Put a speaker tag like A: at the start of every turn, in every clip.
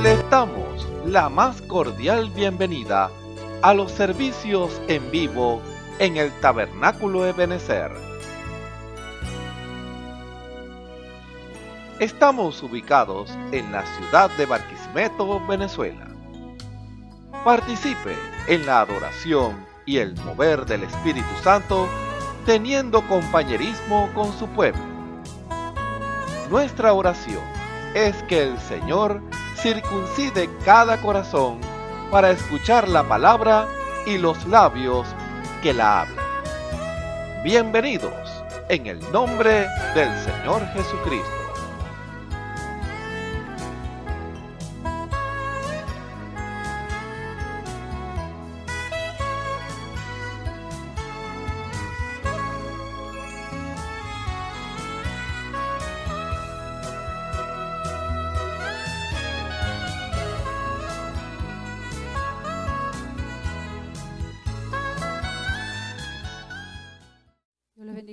A: Les damos la más cordial bienvenida a los servicios en vivo en el Tabernáculo Ebenezer. Estamos ubicados en la ciudad de Barquisimeto, Venezuela. Participe en la adoración y el mover del Espíritu Santo, teniendo compañerismo con su pueblo. Nuestra oración es que el Señor circuncide cada corazón para escuchar la palabra y los labios que la hablan. Bienvenidos en el nombre del Señor Jesucristo.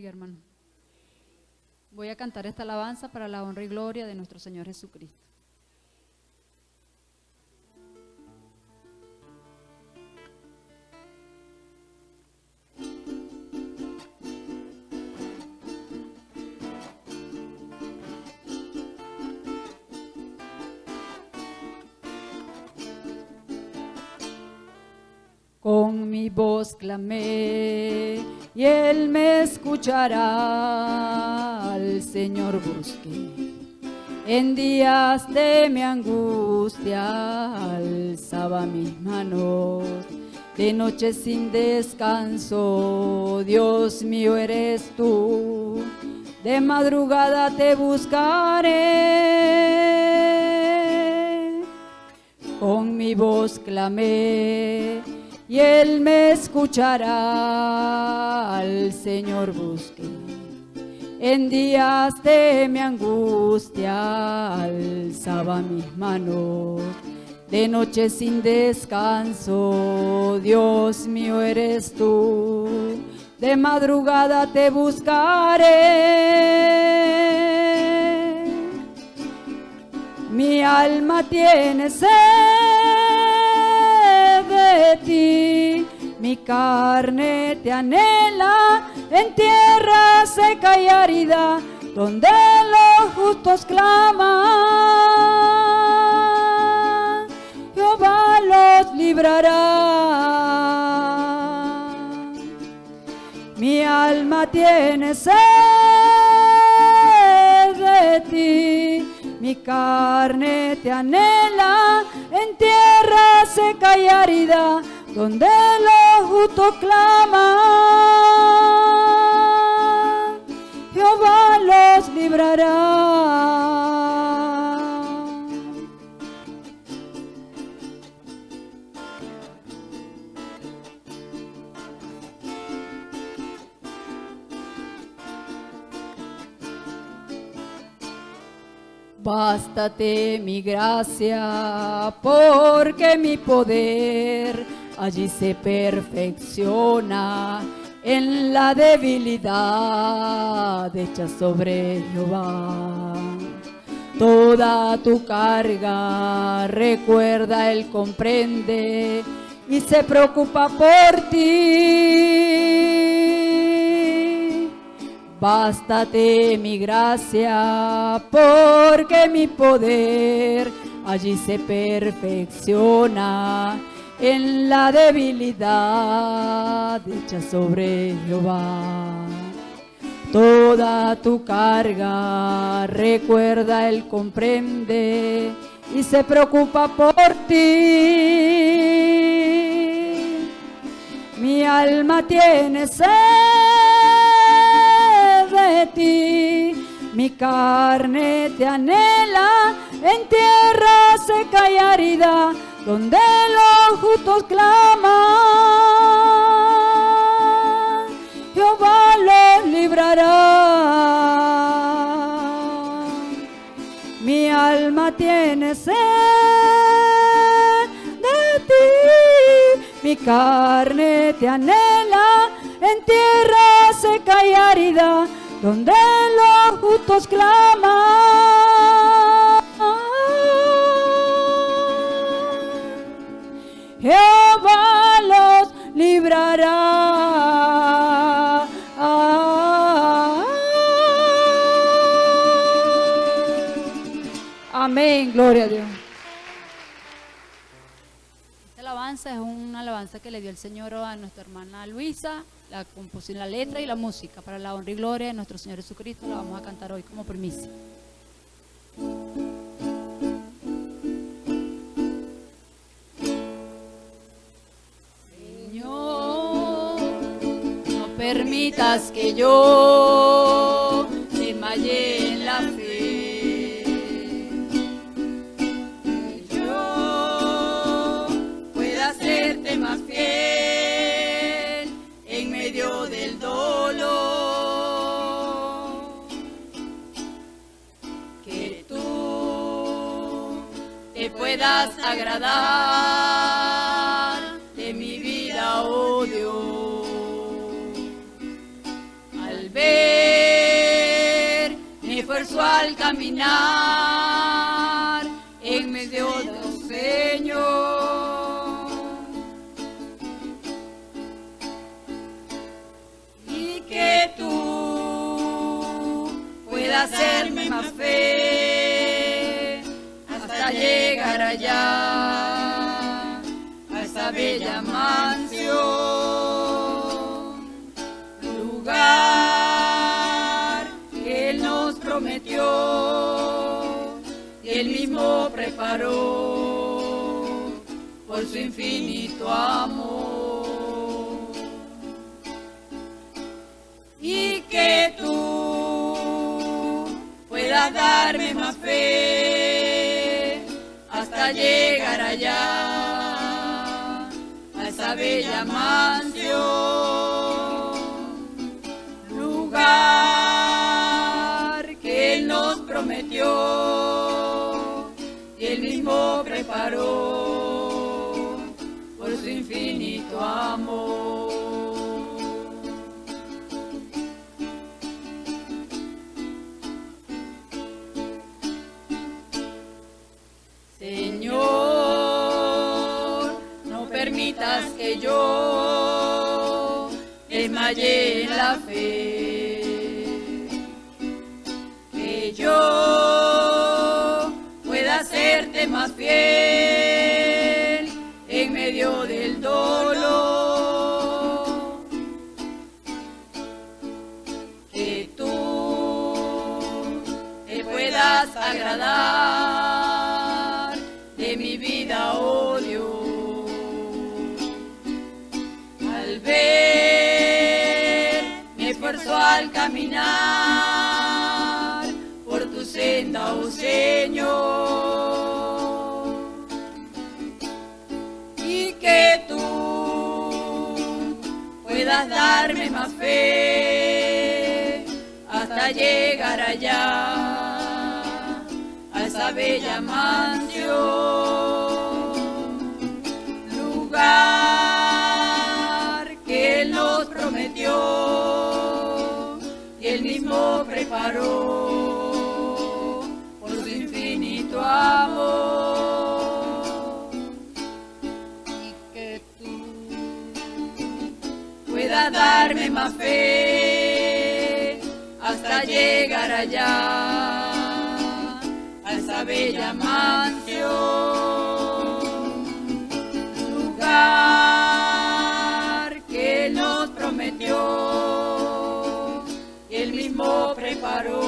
B: Hermano, voy a cantar esta alabanza para la honra y gloria de nuestro Señor Jesucristo. Con mi voz clamé y Él me escuchará, al Señor busqué. En días de mi angustia alzaba mis manos, de noche sin descanso, Dios mío eres tú. De madrugada te buscaré, con mi voz clamé y Él me escuchará, al Señor busqué. En días de mi angustia alzaba mis manos, de noche sin descanso, Dios mío eres tú. De madrugada te buscaré, mi alma tiene sed de ti, mi carne te anhela en tierra seca y árida, donde los justos claman, Jehová los librará. Mi alma tiene sed de ti, mi carne te anhela en tierra seca y árida, donde los justos claman, Jehová los librará. Bástate mi gracia, porque mi poder allí se perfecciona, en la debilidad echa sobre Jehová. Toda tu carga, recuerda, Él comprende y se preocupa por ti. Bástate mi gracia, porque mi poder allí se perfecciona, en la debilidad echa sobre Jehová. Toda tu carga, recuerda, Él comprende y se preocupa por ti. Mi alma tiene sed de ti, mi carne te anhela en tierra seca y árida, donde los justos claman, Jehová los librará. Mi alma tiene sed de ti, mi carne te anhela en tierra seca y árida, donde los justos claman, Amén, gloria a Dios. Esta alabanza es una alabanza que le dio el Señor a nuestra hermana Luisa, la composición, la letra y la música, para la honra y gloria de nuestro Señor Jesucristo. La vamos a cantar hoy como primicia. Señor, no permitas que yo desmaye en la fe, que yo pueda hacerte más fiel en medio del dolor, que tú te puedas agradar de mi vida, oh Dios, al ver mi esfuerzo al caminar en medio del Señor, y que tú puedas hacerme más fe hasta llegar allá a esa bella mansión, lugar que Él nos prometió y Él mismo preparó por su infinito amor, y que tú puedas darme más fe hasta llegar allá a esa bella mansión, lugar que Él nos prometió y Él mismo preparó por su infinito amor. Señor, no permitas que yo desmaye en la fe, que yo pueda hacerte más fiel en medio del dolor, que tú te puedas agradar de mi vida, oh Dios, al ver mi esfuerzo al caminar por tu senda, oh Señor, y que tú puedas darme más fe hasta llegar allá a esa bella mansión, lugar que Él nos prometió y Él mismo preparó por su infinito amor, y que tú puedas darme más fe hasta llegar allá a esa bella mansión, lugar que Él nos prometió y Él mismo preparó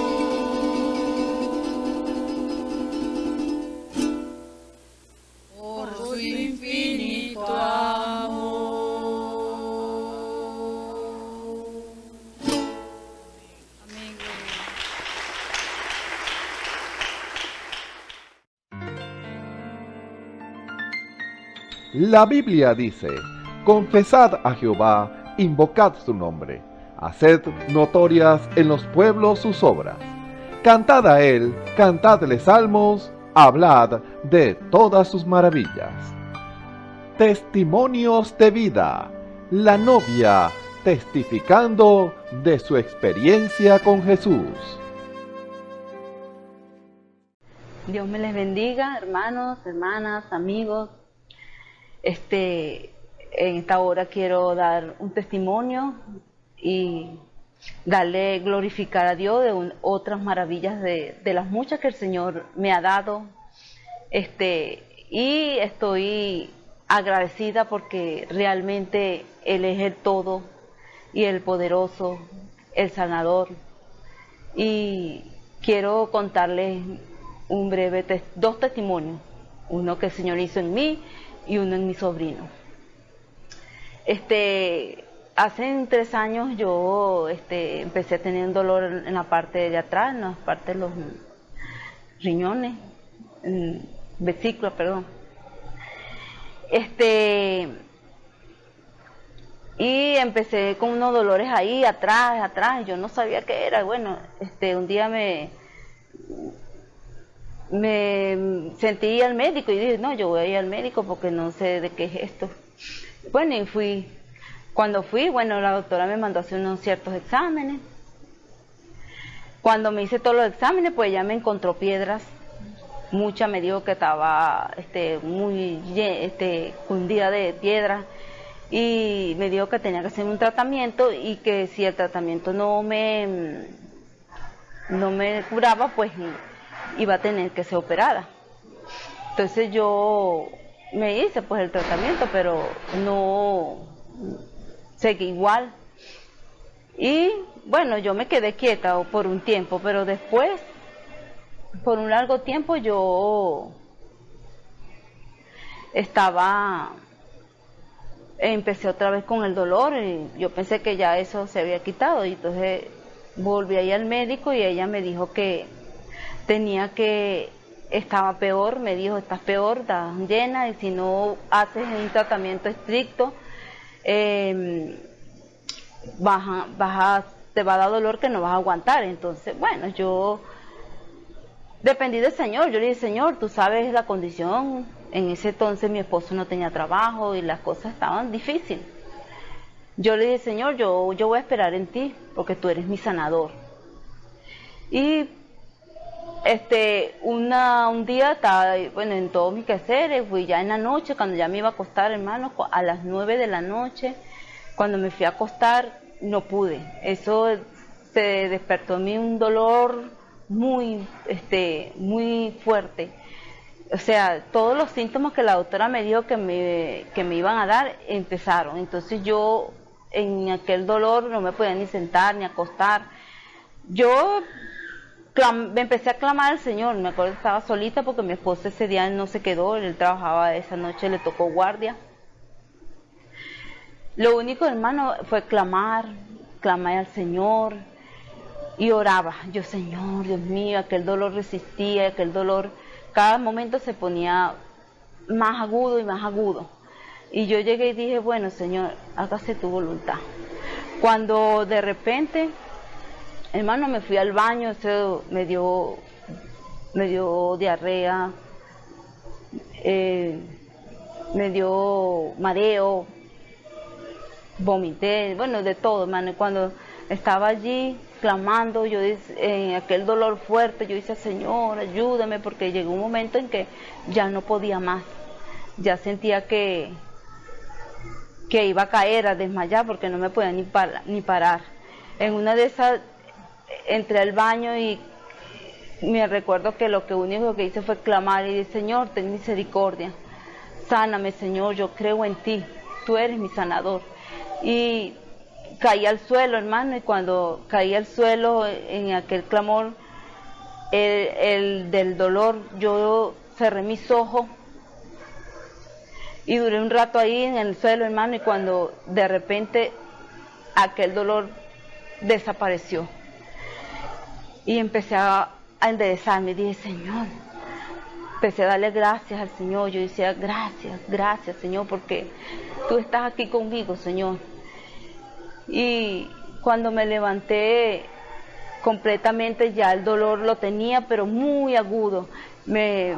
B: por su infinito amor. Amén.
A: La Biblia dice: confesad a Jehová, invocad su nombre, haced notorias en los pueblos sus obras. Cantad a él, cantadle salmos, hablad de todas sus maravillas. Testimonios de vida. La novia testificando de su experiencia con Jesús.
C: Dios me les bendiga, hermanos, hermanas, amigos. En esta hora quiero dar un testimonio y darle, glorificar a Dios de otras maravillas de las muchas que el Señor me ha dado. Y estoy agradecida porque realmente Él es el todo y el poderoso, el sanador. Y quiero contarles un breve dos testimonios, uno que el Señor hizo en mí y uno en mi sobrino. Hace 3 años yo empecé a tener un dolor en la parte de atrás, en la parte de los riñones, vesícula, perdón. Y empecé con unos dolores ahí atrás, yo no sabía qué era. Bueno, un día me sentí al médico y dije, no, yo voy a ir al médico porque no sé de qué es esto. Bueno, y fui. Cuando fui, bueno, la doctora me mandó a hacer unos ciertos exámenes. Cuando me hice todos los exámenes, pues ella me encontró piedras. Mucha me dijo que estaba muy hundida de piedras. Y me dijo que tenía que hacer un tratamiento y que si el tratamiento no me curaba, pues iba a tener que ser operada. Entonces yo me hice pues el tratamiento, pero no seguí igual. Y bueno, yo me quedé quieta por un tiempo, pero después, por un largo tiempo, yo empecé otra vez con el dolor y yo pensé que ya eso se había quitado. Y entonces volví ahí al médico y ella me dijo que estaba peor. Me dijo, estás peor, estás llena, y si no haces un tratamiento estricto, te va a dar dolor que no vas a aguantar. Entonces, bueno, yo dependí del Señor. Yo le dije, Señor, tú sabes la condición. En ese entonces mi esposo no tenía trabajo y las cosas estaban difíciles. Yo le dije, Señor, yo voy a esperar en ti porque tú eres mi sanador. Y un día estaba, bueno, en todos mis quehaceres, fui ya en la noche, cuando ya me iba a acostar, hermano, a las 9 de la noche, cuando me fui a acostar, no pude. Eso se despertó en mí un dolor muy fuerte. O sea, todos los síntomas que la doctora me dijo que me iban a dar, empezaron. Entonces yo, en aquel dolor, no me podía ni sentar, ni acostar. Yo me empecé a clamar al Señor. Me acuerdo que estaba solita porque mi esposo ese día no se quedó, él trabajaba esa noche, le tocó guardia. Lo único, hermano, fue clamar al Señor y oraba. Yo, Señor, Dios mío, aquel dolor resistía, aquel dolor cada momento se ponía más agudo y más agudo. Y yo llegué y dije, bueno, Señor, hágase tu voluntad. Cuando de repente, hermano, me fui al baño, eso me dio diarrea, me dio mareo, vomité, bueno, de todo, hermano. Y cuando estaba allí clamando, yo en aquel dolor fuerte, yo decía, Señor, ayúdame, porque llegó un momento en que ya no podía más. Ya sentía que iba a caer, a desmayar, porque no me podía ni parar. En una de esas entré al baño y me recuerdo que lo único que hice fue clamar y dije, Señor, ten misericordia, sáname, Señor, yo creo en ti, tú eres mi sanador. Y caí al suelo, hermano, y cuando caí al suelo en aquel clamor del dolor, yo cerré mis ojos y duré un rato ahí en el suelo, hermano, y cuando de repente aquel dolor desapareció y empecé a enderezarme. Dije, Señor, empecé a darle gracias al Señor. Yo decía, gracias, Señor, porque tú estás aquí conmigo, Señor. Y cuando me levanté completamente, ya el dolor lo tenía, pero muy agudo. Me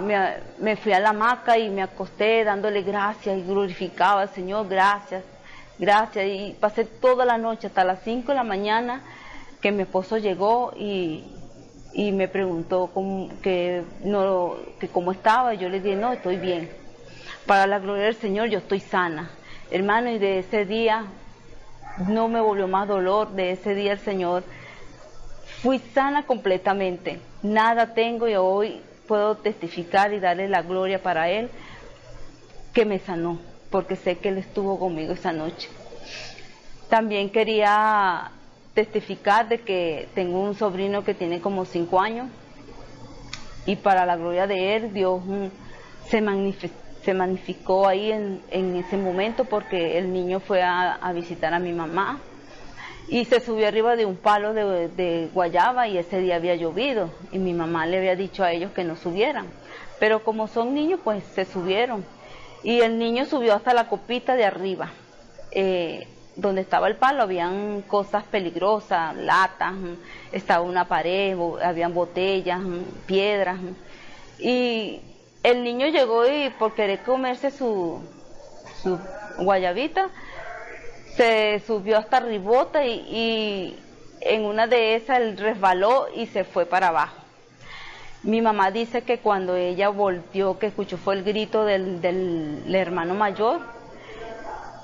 C: fui a la hamaca y me acosté dándole gracias y glorificaba al Señor, gracias. Y pasé toda la noche hasta las 5 de la mañana que mi esposo llegó y me preguntó cómo estaba. Yo le dije, no, estoy bien. Para la gloria del Señor, yo estoy sana. Hermano, y de ese día no me volvió más dolor. De ese día el Señor, fui sana completamente. Nada tengo y hoy puedo testificar y darle la gloria para Él, que me sanó, porque sé que Él estuvo conmigo esa noche. También quería testificar de que tengo un sobrino que tiene como 5 años y para la gloria de Él, Dios se magnificó ahí en ese momento, porque el niño fue a visitar a mi mamá y se subió arriba de un palo de guayaba, y ese día había llovido y mi mamá le había dicho a ellos que no subieran, pero como son niños pues se subieron, y el niño subió hasta la copita de arriba. Donde estaba el palo habían cosas peligrosas, latas, estaba una pared, habían botellas, piedras, y el niño llegó y por querer comerse su guayabita, se subió hasta ribota y en una de esas él resbaló y se fue para abajo. Mi mamá dice que cuando ella volteó, que escuchó fue el grito del hermano mayor.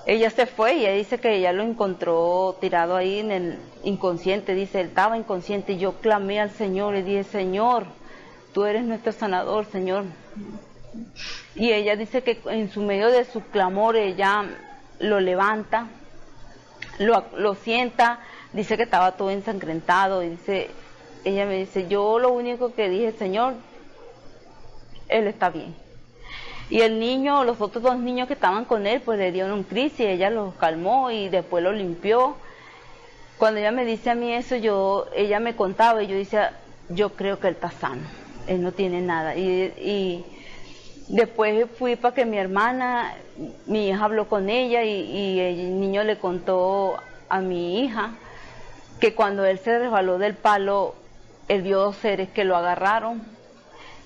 C: Ella se fue y ella dice que ella lo encontró tirado ahí en el inconsciente. Dice, él estaba inconsciente y yo clamé al Señor y dije, Señor, tú eres nuestro sanador, Señor. Y ella dice que en su medio de su clamor ella lo levanta, lo sienta, dice que estaba todo ensangrentado y dice, ella me dice, yo lo único que dije, Señor, él está bien. Y el niño, los otros 2 niños que estaban con él, pues le dieron un crisis, ella los calmó y después lo limpió. Cuando ella me dice a mí eso, ella me contaba y yo decía, yo creo que él está sano, él no tiene nada. Y después fui para que mi hija habló con ella y el niño le contó a mi hija que cuando él se resbaló del palo, él vio seres que lo agarraron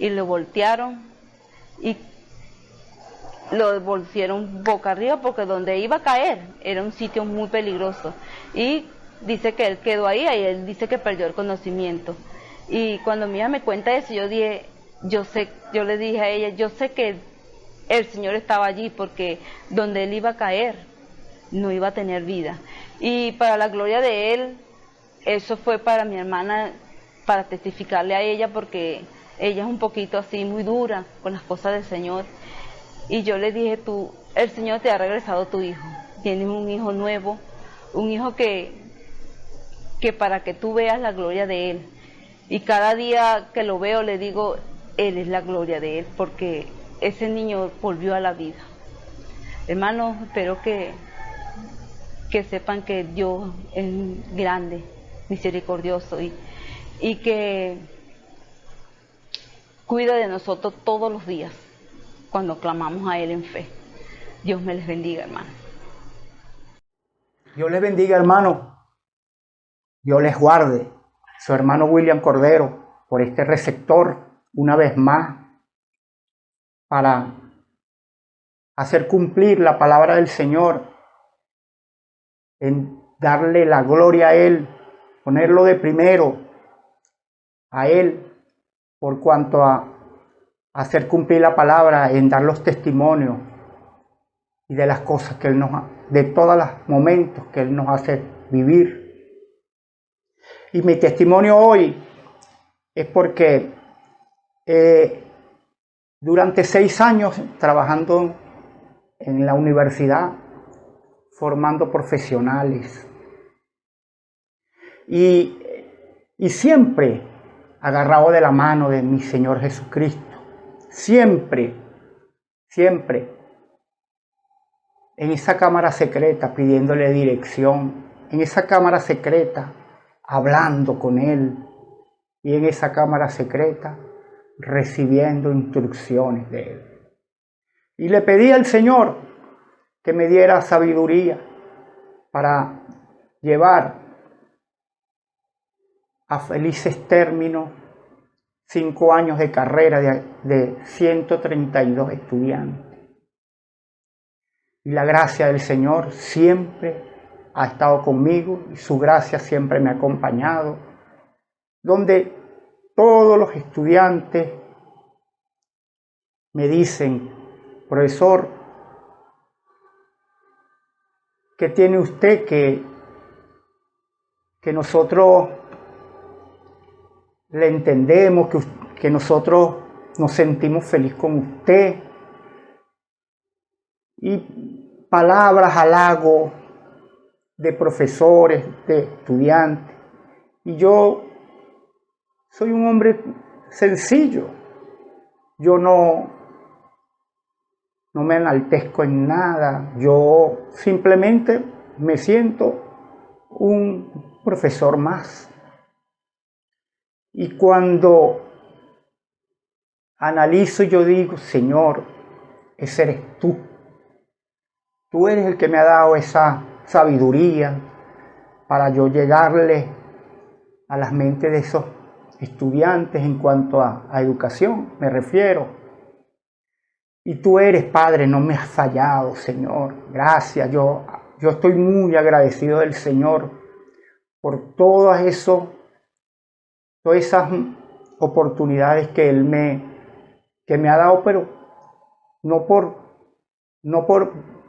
C: y lo voltearon y lo volvieron boca arriba, porque donde iba a caer era un sitio muy peligroso, y dice que él quedó ahí y él dice que perdió el conocimiento. Y cuando mi hija me cuenta eso, yo le dije a ella, yo sé que el Señor estaba allí, porque donde él iba a caer no iba a tener vida. Y para la gloria de Él, eso fue para mi hermana, para testificarle a ella, porque ella es un poquito así, muy dura con las cosas del Señor. Y yo le dije, el Señor te ha regresado tu hijo, tienes un hijo nuevo, un hijo que para que tú veas la gloria de Él. Y cada día que lo veo le digo, Él es la gloria de Él, porque ese niño volvió a la vida. Hermanos, espero que sepan que Dios es grande, misericordioso y que cuida de nosotros todos los días cuando clamamos a Él en fe. Dios me les bendiga, hermano.
D: Dios les bendiga, hermano. Dios les guarde. Su hermano William Cordero, por este receptor, una vez más, para hacer cumplir la palabra del Señor, en darle la gloria a Él, ponerlo de primero a Él, por cuanto a hacer cumplir la palabra, en dar los testimonios y de las cosas que Él de todos los momentos que Él nos hace vivir. Y mi testimonio hoy es porque durante 6 años trabajando en la universidad, formando profesionales, y siempre agarrado de la mano de mi Señor Jesucristo, siempre en esa cámara secreta pidiéndole dirección, en esa cámara secreta hablando con Él, y en esa cámara secreta recibiendo instrucciones de Él. Y le pedí al Señor que me diera sabiduría para llevar a felices términos 5 años de carrera de 132 estudiantes. Y la gracia del Señor siempre ha estado conmigo y su gracia siempre me ha acompañado, donde todos los estudiantes me dicen, profesor, ¿qué tiene usted que que nosotros le entendemos, que nosotros nos sentimos feliz con usted. Y palabras, halagos de profesores, de estudiantes. Y yo soy un hombre sencillo. Yo no me enaltezco en nada. Yo simplemente me siento un profesor más. Y cuando analizo, yo digo, Señor, ese eres tú. Tú eres el que me ha dado esa sabiduría para yo llegarle a las mentes de esos estudiantes en cuanto a educación, me refiero. Y tú eres, Padre, no me has fallado, Señor. Gracias. Yo estoy muy agradecido del Señor por todas esas oportunidades que Él me ha dado, pero no por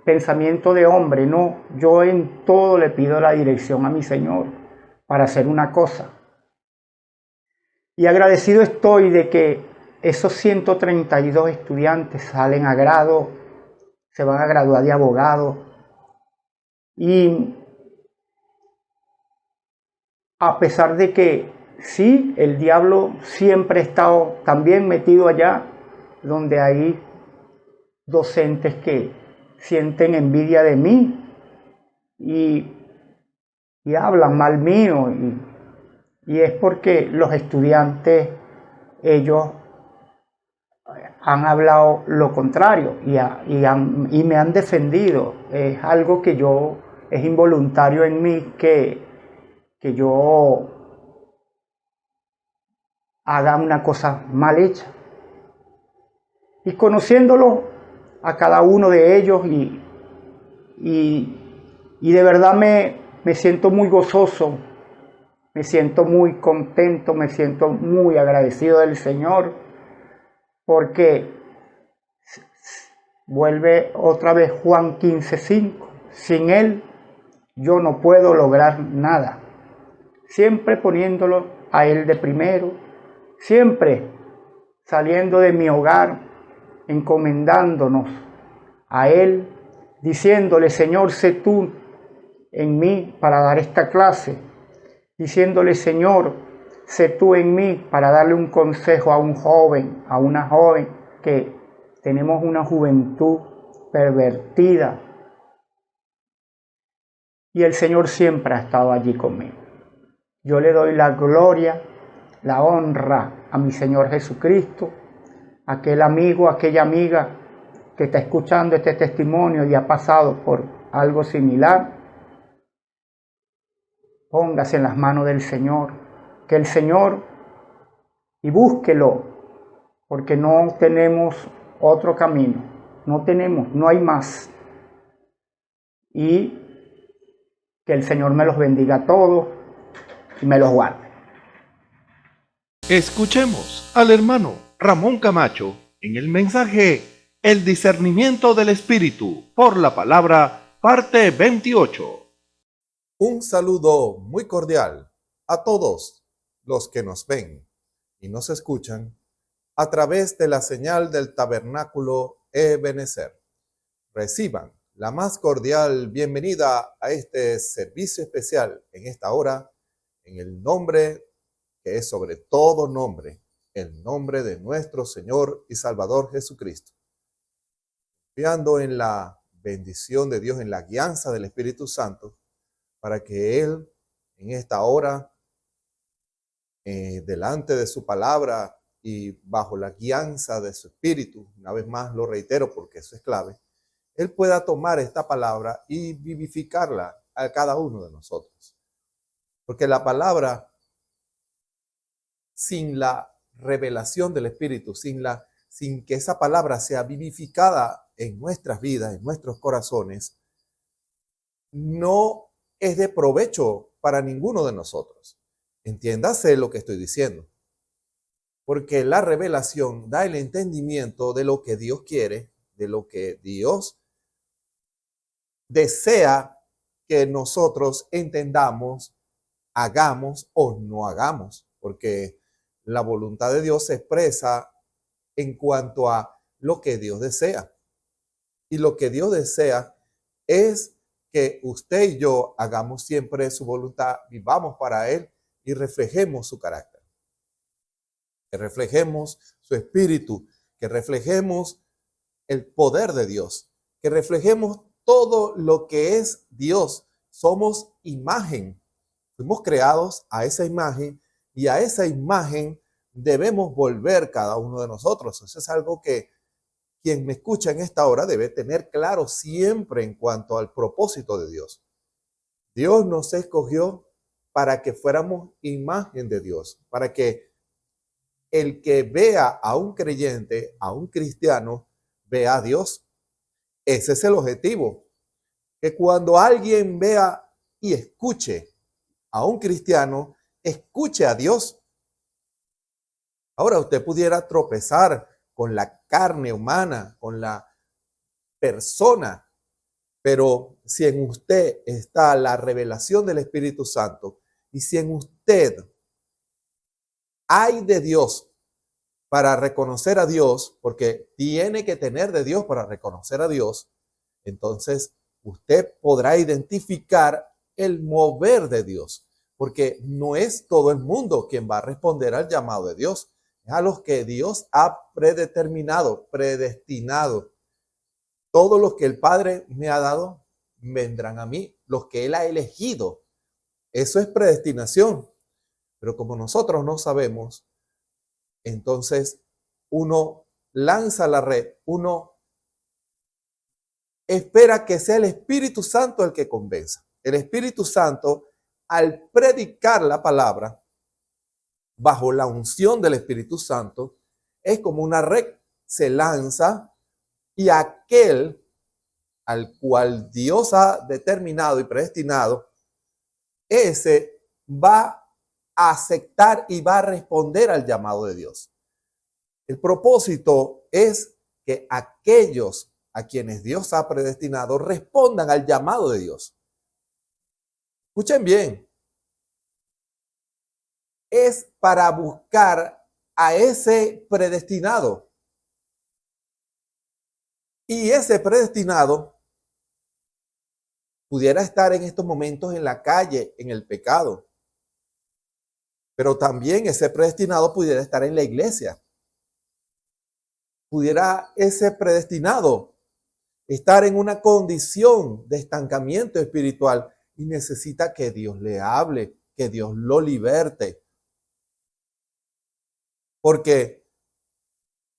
D: pensamiento de hombre, no. Yo en todo le pido la dirección a mi Señor para hacer una cosa. Y agradecido estoy de que esos 132 estudiantes salen a grado, se van a graduar de abogado. Y a pesar de que sí, el diablo siempre ha estado también metido allá, donde hay docentes que sienten envidia de mí y hablan mal mío. Y es porque los estudiantes, ellos han hablado lo contrario y me han defendido. Es algo que es involuntario en mí que yo haga una cosa mal hecha. Y conociéndolo a cada uno de ellos y de verdad me siento muy gozoso, me siento muy contento, me siento muy agradecido del Señor, porque vuelve otra vez Juan 15:5. Sin Él yo no puedo lograr nada. Siempre poniéndolo a Él de primero, siempre saliendo de mi hogar, encomendándonos a Él, diciéndole, Señor, sé tú en mí para dar esta clase, diciéndole, Señor, sé tú en mí para darle un consejo a un joven, a una joven, que tenemos una juventud pervertida. Y el Señor siempre ha estado allí conmigo. Yo le doy la gloria, la honra a mi Señor Jesucristo, aquel amigo, aquella amiga que está escuchando este testimonio y ha pasado por algo similar. Póngase en las manos del Señor, que el Señor, y búsquelo, porque no tenemos otro camino, no hay más. Y que el Señor me los bendiga a todos y me los guarde.
A: Escuchemos al hermano Ramón Camacho en el mensaje El discernimiento del Espíritu por la palabra, parte 28.
E: Un saludo muy cordial a todos los que nos ven y nos escuchan a través de la señal del Tabernáculo Ebenezer. Reciban la más cordial bienvenida a este servicio especial en esta hora, en el nombre que es sobre todo nombre, el nombre de nuestro Señor y Salvador Jesucristo. Confiando en la bendición de Dios, en la guianza del Espíritu Santo, para que Él en esta hora, delante de su palabra y bajo la guianza de su Espíritu, una vez más lo reitero porque eso es clave, Él pueda tomar esta palabra y vivificarla a cada uno de nosotros. Porque la palabra, sin la revelación del Espíritu, sin que esa palabra sea vivificada en nuestras vidas, en nuestros corazones, no es de provecho para ninguno de nosotros. Entiéndase lo que estoy diciendo. Porque la revelación da el entendimiento de lo que Dios quiere, de lo que Dios desea que nosotros entendamos hagamos o no hagamos, porque la voluntad de Dios se expresa en cuanto a lo que Dios desea. Y lo que Dios desea es que usted y yo hagamos siempre su voluntad, vivamos para Él y reflejemos su carácter. Que reflejemos su espíritu, que reflejemos el poder de Dios, que reflejemos todo lo que es Dios. Somos imagen. Fuimos creados a esa imagen y a esa imagen debemos volver cada uno de nosotros. Eso es algo que quien me escucha en esta hora debe tener claro siempre en cuanto al propósito de Dios. Dios nos escogió para que fuéramos imagen de Dios, para que el que vea a un creyente, a un cristiano, vea a Dios. Ese es el objetivo. Que cuando alguien vea y escuche a un cristiano, escuche a Dios. Ahora usted pudiera tropezar con la carne humana, con la persona, pero si en usted está la revelación del Espíritu Santo y si en usted hay de Dios para reconocer a Dios, porque tiene que tener de Dios para reconocer a Dios, entonces usted podrá identificar el mover de Dios, porque no es todo el mundo quien va a responder al llamado de Dios, es a los que Dios ha predeterminado, predestinado. Todos los que el Padre me ha dado vendrán a mí, los que Él ha elegido. Eso es predestinación. Pero como nosotros no sabemos, entonces uno lanza la red, uno espera que sea el Espíritu Santo el que convenza. El Espíritu Santo, al predicar la palabra, bajo la unción del Espíritu Santo, es como una red, se lanza y aquel al cual Dios ha determinado y predestinado, ese va a aceptar y va a responder al llamado de Dios. El propósito es que aquellos a quienes Dios ha predestinado respondan al llamado de Dios. Escuchen bien. Es para buscar a ese predestinado. Y ese predestinado pudiera estar en estos momentos en la calle, en el pecado. Pero también ese predestinado pudiera estar en la iglesia. Pudiera ese predestinado estar en una condición de estancamiento espiritual y necesita que Dios le hable, que Dios lo liberte. Porque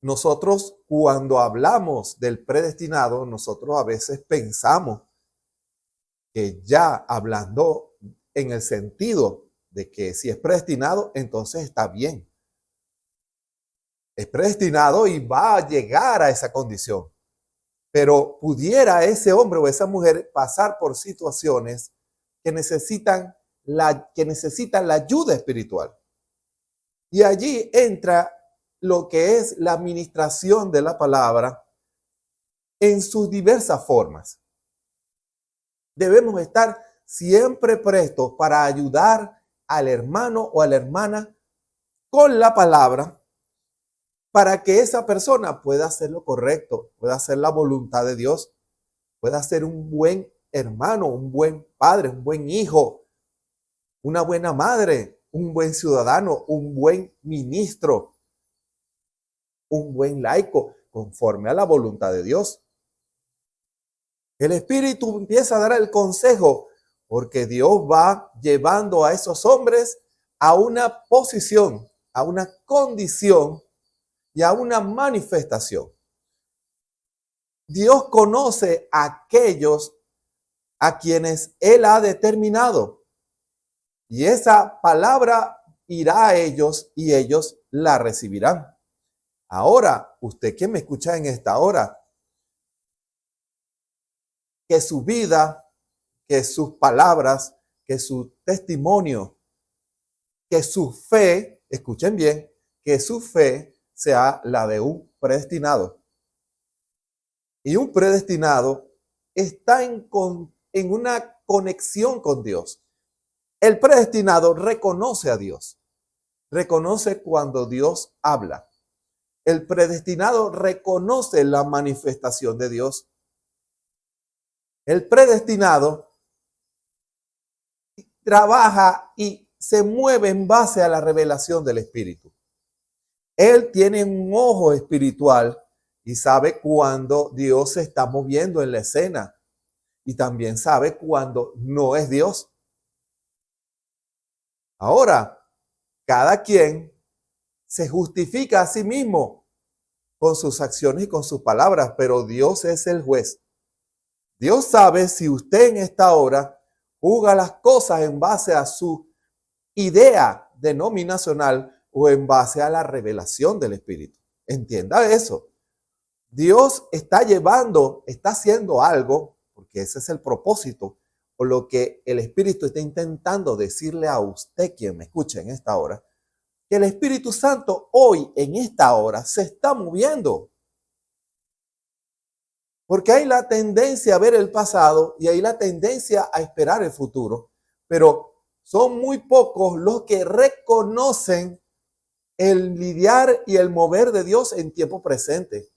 E: nosotros cuando hablamos del predestinado, nosotros a veces pensamos que ya hablando en el sentido de que si es predestinado, entonces está bien. Es predestinado y va a llegar a esa condición. Pero pudiera ese hombre o esa mujer pasar por situaciones que necesitan la ayuda espiritual. Y allí entra lo que es la administración de la palabra en sus diversas formas. Debemos estar siempre prestos para ayudar al hermano o a la hermana con la palabra para que esa persona pueda hacer lo correcto, pueda hacer la voluntad de Dios, pueda ser un buen hermano, un buen padre, un buen hijo, una buena madre, un buen ciudadano, un buen ministro, un buen laico, conforme a la voluntad de Dios. El Espíritu empieza a dar el consejo porque Dios va llevando a esos hombres a una posición, a una condición y a una manifestación. Dios conoce a aquellos a quienes Él ha determinado y esa palabra irá a ellos y ellos la recibirán. Ahora, usted que me escucha en esta hora, que su vida, que sus palabras, que su testimonio, que su fe, escuchen bien, que su fe sea la de un predestinado. Y un predestinado está en una conexión con Dios. El predestinado reconoce a Dios. Reconoce cuando Dios habla. El predestinado reconoce la manifestación de Dios. El predestinado trabaja y se mueve en base a la revelación del Espíritu. Él tiene un ojo espiritual y sabe cuando Dios se está moviendo en la escena. Y también sabe cuando no es Dios. Ahora, cada quien se justifica a sí mismo con sus acciones y con sus palabras, pero Dios es el juez. Dios sabe si usted en esta hora juzga las cosas en base a su idea denominacional o en base a la revelación del Espíritu. Entienda eso. Dios está haciendo algo, porque ese es el propósito, o lo que el Espíritu está intentando decirle a usted, quien me escucha en esta hora, que el Espíritu Santo hoy, en esta hora, se está moviendo. Porque hay la tendencia a ver el pasado y hay la tendencia a esperar el futuro, pero son muy pocos los que reconocen el lidiar y el mover de Dios en tiempo presente.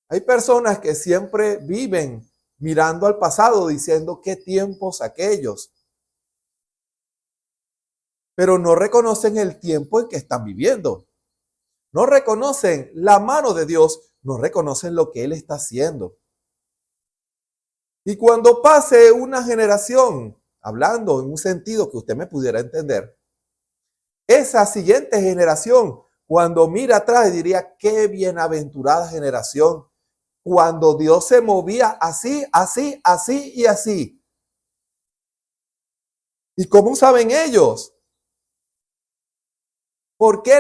E: Hay personas que siempre viven mirando al pasado diciendo qué tiempos aquellos, pero no reconocen el tiempo en que están viviendo. No reconocen la mano de Dios, no reconocen lo que Él está haciendo. Y cuando pase una generación, hablando en un sentido que usted me pudiera entender, esa siguiente generación, cuando mira atrás, diría, qué bienaventurada generación, cuando Dios se movía así, así, así y así. ¿Y cómo saben ellos? ¿Por qué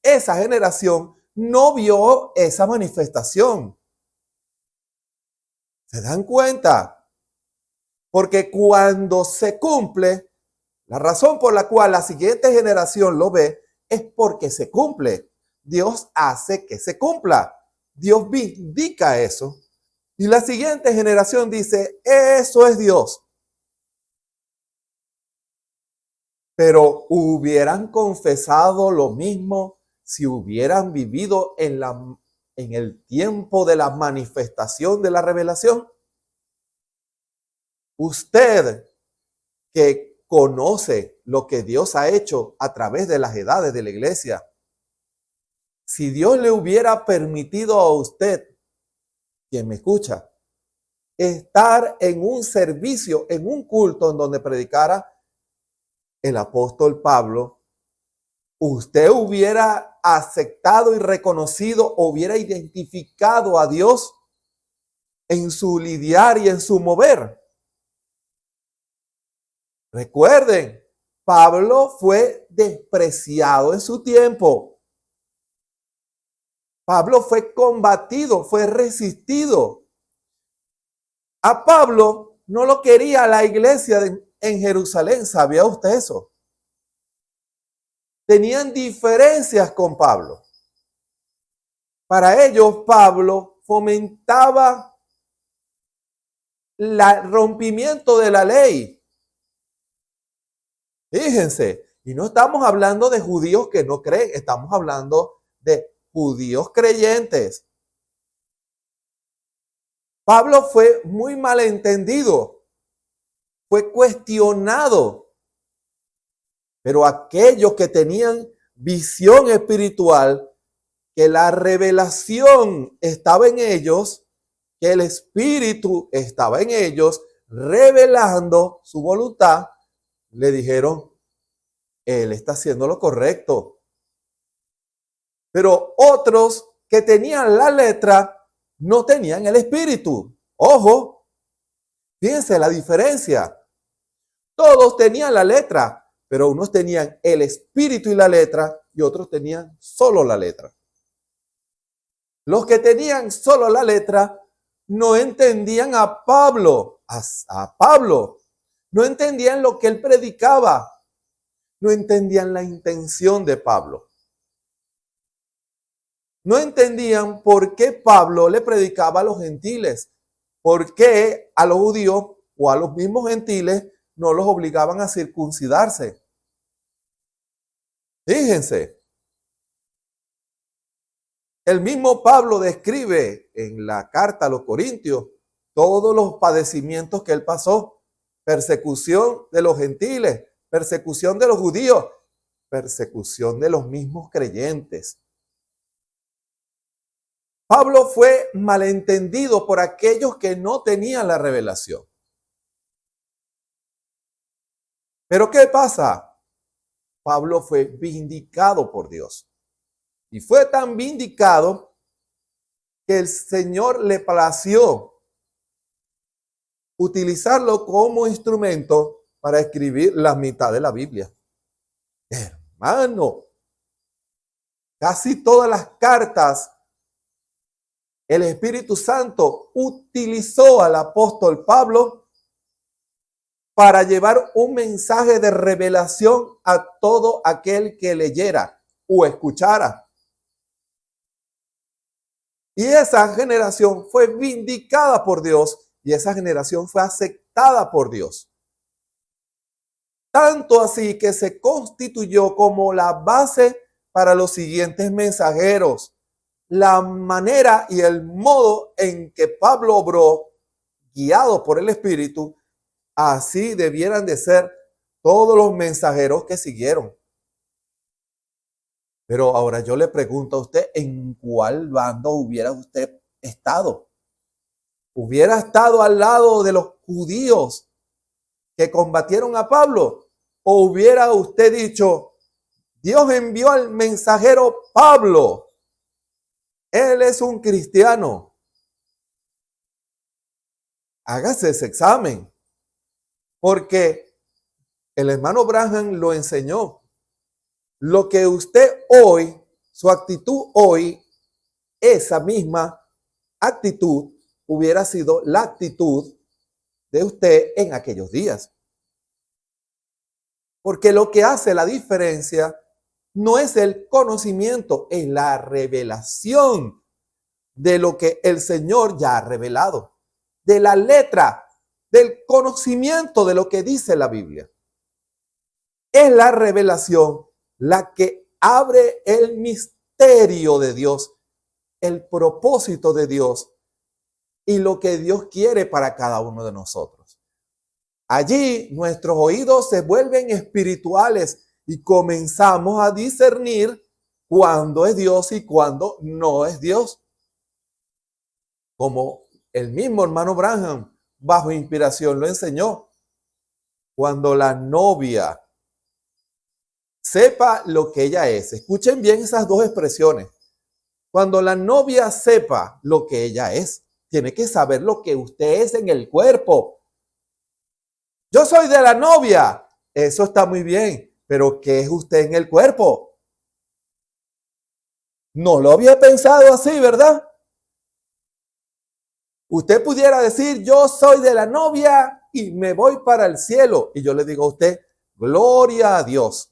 E: esa generación no vio esa manifestación? ¿Se dan cuenta? Porque cuando se cumple, la razón por la cual la siguiente generación lo ve es porque se cumple. Dios hace que se cumpla. Dios vindica eso. Y la siguiente generación dice, eso es Dios. Pero hubieran confesado lo mismo si hubieran vivido en el tiempo de la manifestación de la revelación. Usted que conoce lo que Dios ha hecho a través de las edades de la iglesia, si Dios le hubiera permitido a usted, quien me escucha, estar en un servicio, en un culto en donde predicara el apóstol Pablo, usted hubiera aceptado y reconocido, hubiera identificado a Dios en su lidiar y en su mover. Recuerden, Pablo fue despreciado en su tiempo. Pablo fue combatido, fue resistido. A Pablo no lo quería la iglesia en Jerusalén, ¿sabía usted eso? Tenían diferencias con Pablo. Para ellos, Pablo fomentaba el rompimiento de la ley. Fíjense, y no estamos hablando de judíos que no creen, estamos hablando de judíos creyentes. Pablo fue muy malentendido, fue cuestionado, pero aquellos que tenían visión espiritual, que la revelación estaba en ellos, que el Espíritu estaba en ellos, revelando su voluntad, le dijeron, él está haciendo lo correcto. Pero otros que tenían la letra no tenían el Espíritu. Ojo, fíjense la diferencia. Todos tenían la letra, pero unos tenían el Espíritu y la letra y otros tenían solo la letra. Los que tenían solo la letra no entendían a Pablo, no entendían lo que él predicaba, no entendían la intención de Pablo. No entendían por qué Pablo le predicaba a los gentiles, por qué a los judíos o a los mismos gentiles no los obligaban a circuncidarse. Fíjense, el mismo Pablo describe en la carta a los Corintios todos los padecimientos que él pasó: persecución de los gentiles, persecución de los judíos, persecución de los mismos creyentes. Pablo fue malentendido por aquellos que no tenían la revelación. Pero ¿qué pasa? Pablo fue vindicado por Dios. Y fue tan vindicado que el Señor le plació utilizarlo como instrumento para escribir la mitad de la Biblia. Hermano, casi todas las cartas el Espíritu Santo utilizó al apóstol Pablo para llevar un mensaje de revelación a todo aquel que leyera o escuchara. Y esa generación fue vindicada por Dios y esa generación fue aceptada por Dios. Tanto así que se constituyó como la base para los siguientes mensajeros. La manera y el modo en que Pablo obró, guiado por el Espíritu, así debieran de ser todos los mensajeros que siguieron. Pero ahora yo le pregunto a usted, ¿en cuál bando hubiera usted estado? ¿Hubiera estado al lado de los judíos que combatieron a Pablo? ¿O hubiera usted dicho, Dios envió al mensajero Pablo? Él es un cristiano. Hágase ese examen. Porque el hermano Branham lo enseñó. Lo que usted hoy, su actitud hoy, esa misma actitud hubiera sido la actitud de usted en aquellos días. Porque lo que hace la diferencia no es el conocimiento, es la revelación de lo que el Señor ya ha revelado, de la letra, del conocimiento de lo que dice la Biblia. Es la revelación la que abre el misterio de Dios, el propósito de Dios y lo que Dios quiere para cada uno de nosotros. Allí nuestros oídos se vuelven espirituales y comenzamos a discernir cuándo es Dios y cuándo no es Dios. Como el mismo hermano Branham, bajo inspiración, lo enseñó. Cuando la novia sepa lo que ella es. Escuchen bien esas dos expresiones. Cuando la novia sepa lo que ella es, tiene que saber lo que usted es en el cuerpo. Yo soy de la novia. Eso está muy bien. Pero ¿qué es usted en el cuerpo? No lo había pensado así, ¿verdad? Usted pudiera decir, yo soy de la novia y me voy para el cielo. Y yo le digo a usted, gloria a Dios.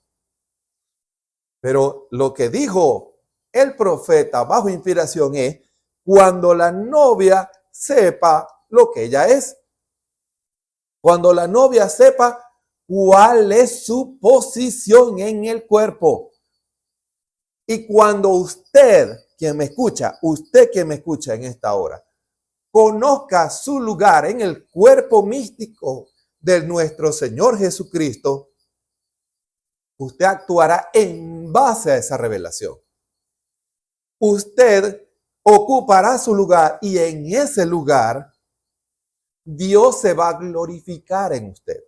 E: Pero lo que dijo el profeta bajo inspiración es, cuando la novia sepa lo que ella es. Cuando la novia sepa cuál es su posición en el cuerpo. Y cuando usted, quien me escucha, usted que me escucha en esta hora, conozca su lugar en el cuerpo místico de nuestro Señor Jesucristo, usted actuará en base a esa revelación. Usted ocupará su lugar y en ese lugar Dios se va a glorificar en usted.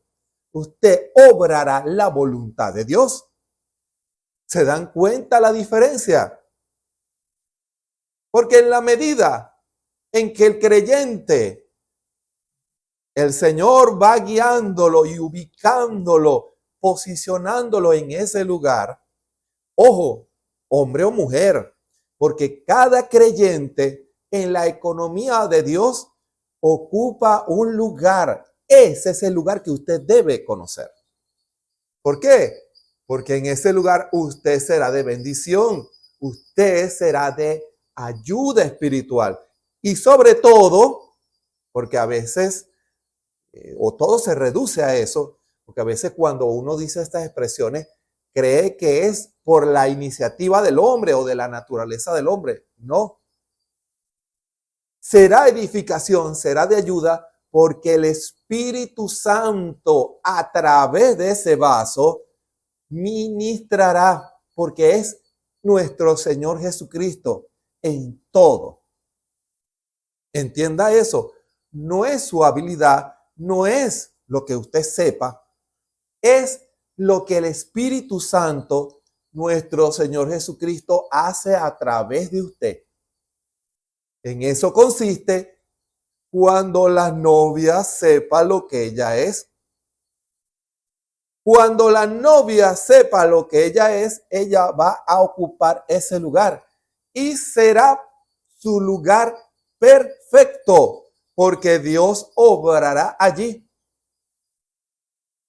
E: Usted obrará la voluntad de Dios. ¿Se dan cuenta la diferencia? Porque en la medida en que el creyente, el Señor va guiándolo y ubicándolo, posicionándolo en ese lugar, ojo, hombre o mujer, porque cada creyente en la economía de Dios ocupa un lugar. Ese es el lugar que usted debe conocer. ¿Por qué? Porque en ese lugar usted será de bendición, usted será de ayuda espiritual y sobre todo, porque a veces o todo se reduce a eso, porque a veces cuando uno dice estas expresiones, cree que es por la iniciativa del hombre o de la naturaleza del hombre. No. Será edificación, será de ayuda, porque el Espíritu Santo a través de ese vaso ministrará, porque es nuestro Señor Jesucristo en todo. Entienda eso. No es su habilidad, no es lo que usted sepa, es lo que el Espíritu Santo, nuestro Señor Jesucristo, hace a través de usted. En eso consiste cuando la novia sepa lo que ella es. Cuando la novia sepa lo que ella es, ella va a ocupar ese lugar y será su lugar perfecto, porque Dios obrará allí.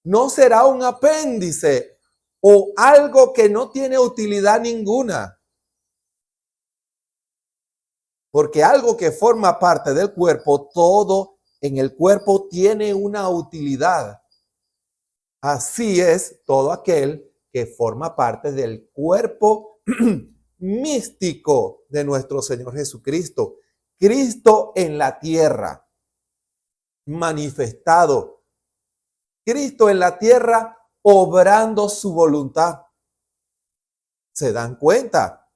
E: No será un apéndice o algo que no tiene utilidad ninguna. Porque algo que forma parte del cuerpo, todo en el cuerpo tiene una utilidad. Así es todo aquel que forma parte del cuerpo místico de nuestro Señor Jesucristo. Cristo en la tierra, manifestado. Cristo en la tierra, obrando su voluntad. ¿Se dan cuenta?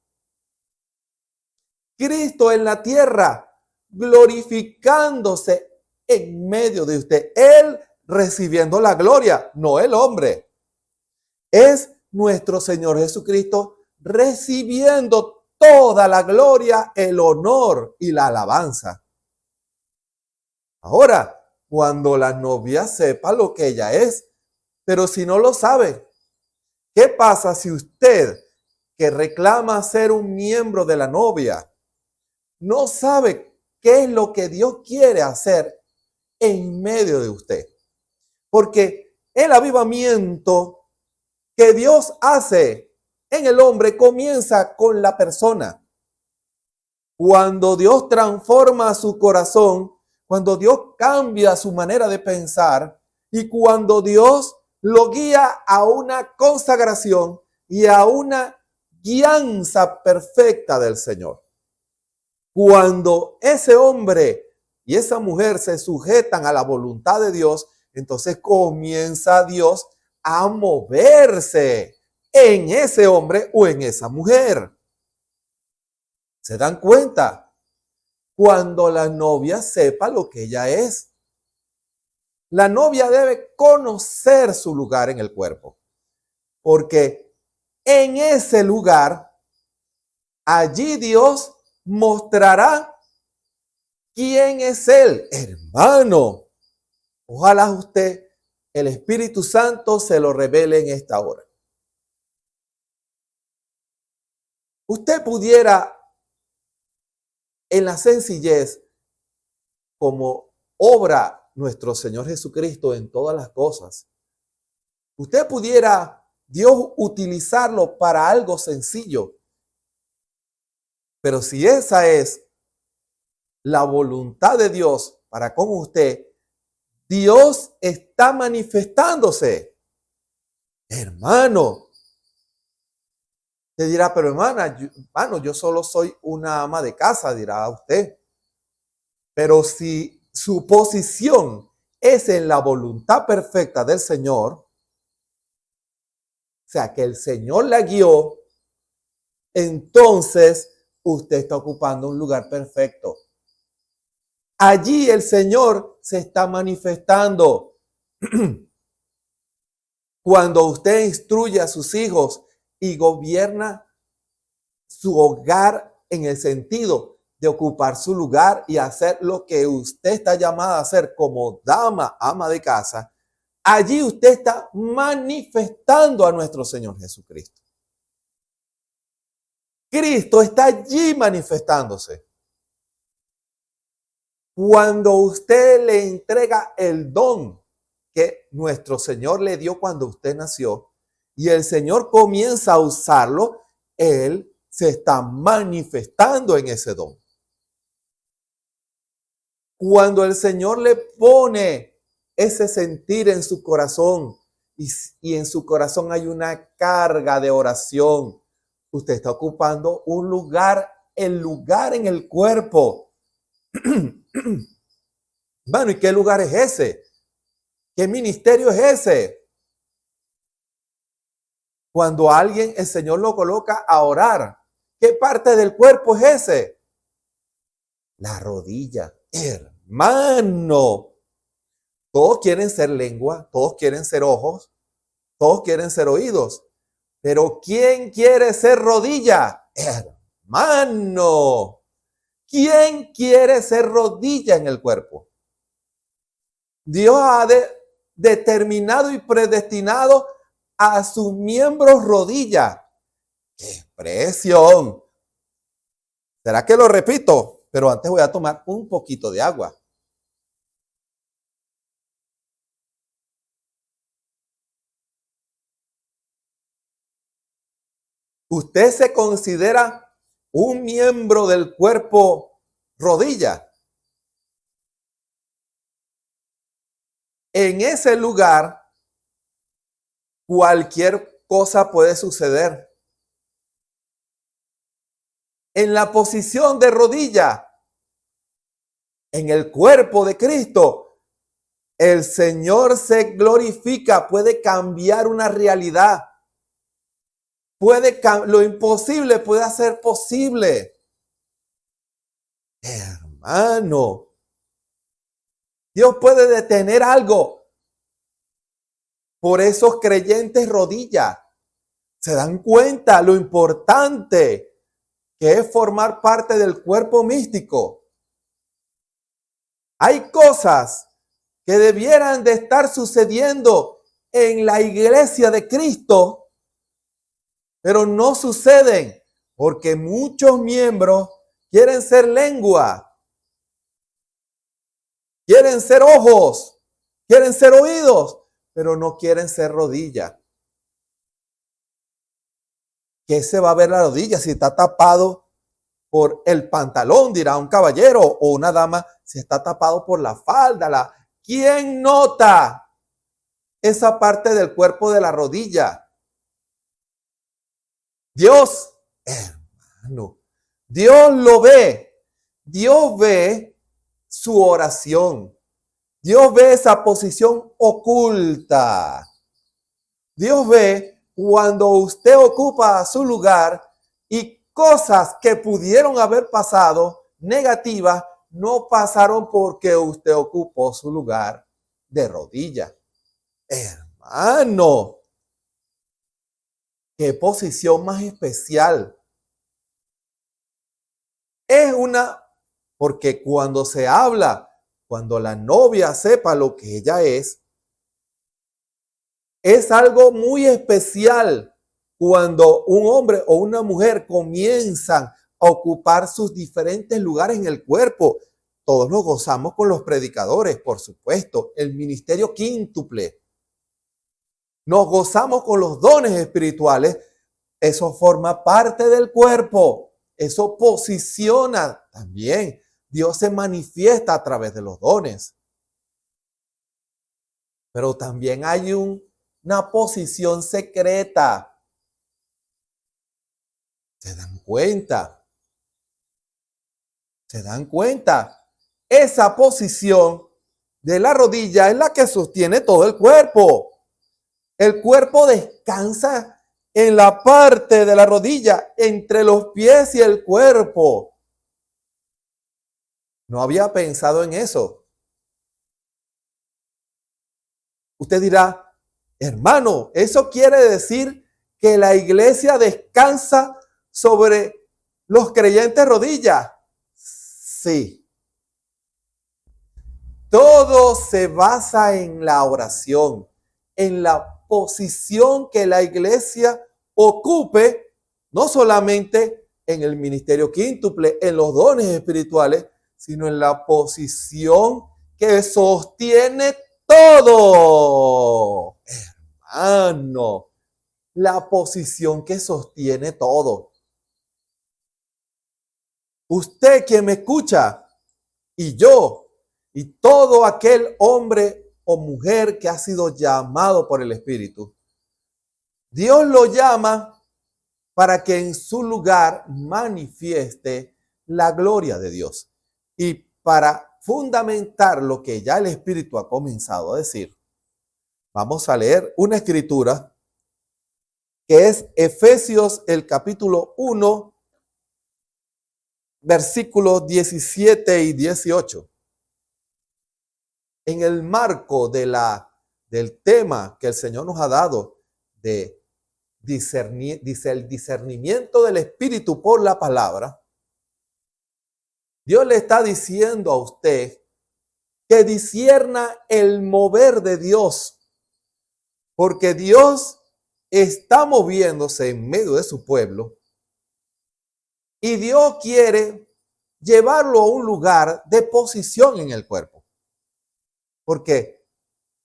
E: Cristo en la tierra, glorificándose en medio de usted. Él recibiendo la gloria, no el hombre. Es nuestro Señor Jesucristo recibiendo toda la gloria, el honor y la alabanza. Ahora, cuando la novia sepa lo que ella es, pero si no lo sabe, ¿qué pasa si usted, que reclama ser un miembro de la novia, no sabe qué es lo que Dios quiere hacer en medio de usted? Porque el avivamiento que Dios hace en el hombre comienza con la persona. Cuando Dios transforma su corazón, cuando Dios cambia su manera de pensar y cuando Dios lo guía a una consagración y a una guianza perfecta del Señor. Cuando ese hombre y esa mujer se sujetan a la voluntad de Dios, entonces comienza Dios a moverse en ese hombre o en esa mujer. ¿Se dan cuenta? Cuando la novia sepa lo que ella es. La novia debe conocer su lugar en el cuerpo, porque en ese lugar, allí Dios mostrará quién es Él. Hermano, ojalá usted, el Espíritu Santo, se lo revele en esta hora. Usted pudiera, en la sencillez, como obra nuestro Señor Jesucristo en todas las cosas, usted pudiera Dios utilizarlo para algo sencillo. Pero si esa es la voluntad de Dios para con usted, Dios está manifestándose. Hermano, te dirá, pero hermano, yo solo soy una ama de casa, dirá usted. Pero si su posición es en la voluntad perfecta del Señor, o sea, que el Señor la guió, entonces usted está ocupando un lugar perfecto. Allí el Señor se está manifestando. Cuando usted instruye a sus hijos y gobierna su hogar en el sentido de ocupar su lugar y hacer lo que usted está llamada a hacer como dama, ama de casa, allí usted está manifestando a nuestro Señor Jesucristo. Cristo está allí manifestándose. Cuando usted le entrega el don que nuestro Señor le dio cuando usted nació y el Señor comienza a usarlo, Él se está manifestando en ese don. Cuando el Señor le pone ese sentir en su corazón y en su corazón hay una carga de oración. Usted está ocupando un lugar, el lugar en el cuerpo. Bueno, ¿y qué lugar es ese? ¿Qué ministerio es ese? Cuando alguien, el Señor lo coloca a orar, ¿qué parte del cuerpo es ese? La rodilla. Hermano, todos quieren ser lengua, todos quieren ser ojos, todos quieren ser oídos, pero ¿quién quiere ser rodilla? Hermano, ¿quién quiere ser rodilla en el cuerpo? Dios ha determinado y predestinado a sus miembros rodilla. ¡Qué expresión! ¿Será que lo repito? Pero antes voy a tomar un poquito de agua. ¿Usted se considera un miembro del cuerpo rodilla? En ese lugar, cualquier cosa puede suceder. En la posición de rodilla, en el cuerpo de Cristo, el Señor se glorifica, puede cambiar una realidad. Lo imposible puede hacer posible. Hermano, Dios puede detener algo. Por esos creyentes rodillas se dan cuenta lo importante que es formar parte del cuerpo místico. Hay cosas que debieran de estar sucediendo en la iglesia de Cristo, pero no suceden porque muchos miembros quieren ser lengua, quieren ser ojos, quieren ser oídos, pero no quieren ser rodilla. ¿Qué se va a ver la rodilla si está tapado por el pantalón, dirá un caballero, o una dama, si está tapado por la falda? ¿Quién nota esa parte del cuerpo de la rodilla? Dios, hermano, Dios lo ve. Dios ve su oración. Dios ve esa posición oculta. Dios ve cuando usted ocupa su lugar y cosas que pudieron haber pasado negativas no pasaron porque usted ocupó su lugar de rodilla. Hermano, qué posición más especial. Porque cuando se habla, cuando la novia sepa lo que ella es algo muy especial cuando un hombre o una mujer comienzan a ocupar sus diferentes lugares en el cuerpo. Todos nos gozamos con los predicadores, por supuesto, el ministerio quíntuple. Nos gozamos con los dones espirituales. Eso forma parte del cuerpo. Eso posiciona también. Dios se manifiesta a través de los dones. Pero también hay una posición secreta. ¿Se dan cuenta? ¿Se dan cuenta? Esa posición de la rodilla es la que sostiene todo el cuerpo. El cuerpo descansa en la parte de la rodilla, entre los pies y el cuerpo. No había pensado en eso. Usted dirá, hermano, ¿eso quiere decir que la iglesia descansa sobre los creyentes rodillas? Sí. Todo se basa en la oración, en la posición que la iglesia ocupe, no solamente en el ministerio quíntuple, en los dones espirituales, sino en la posición que sostiene todo. Hermano, la posición que sostiene todo. Usted que me escucha, y yo, y todo aquel hombre o mujer que ha sido llamado por el Espíritu, Dios lo llama para que en su lugar manifieste la gloria de Dios. Y para fundamentar lo que ya el Espíritu ha comenzado a decir, vamos a leer una escritura que es Efesios, el capítulo 1, versículos 17 y 18. En el marco del tema que el Señor nos ha dado de el discernimiento del Espíritu por la palabra, Dios le está diciendo a usted que discierna el mover de Dios, porque Dios está moviéndose en medio de su pueblo y Dios quiere llevarlo a un lugar de posición en el cuerpo, porque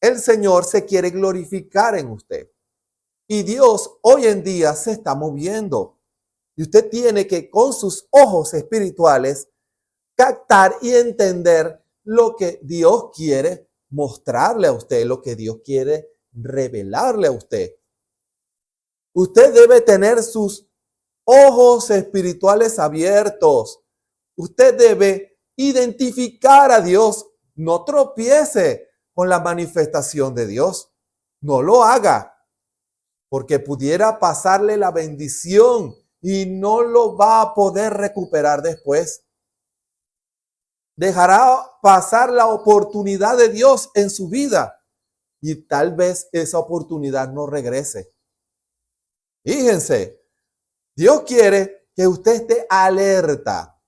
E: el Señor se quiere glorificar en usted. Y Dios hoy en día se está moviendo. Y usted tiene que con sus ojos espirituales captar y entender lo que Dios quiere mostrarle a usted, lo que Dios quiere revelarle a usted. Usted debe tener sus ojos espirituales abiertos. Usted debe identificar a Dios. No tropiece con la manifestación de Dios. No lo haga, porque pudiera pasarle la bendición y no lo va a poder recuperar después. Dejará pasar la oportunidad de Dios en su vida y tal vez esa oportunidad no regrese. Fíjense, Dios quiere que usted esté alerta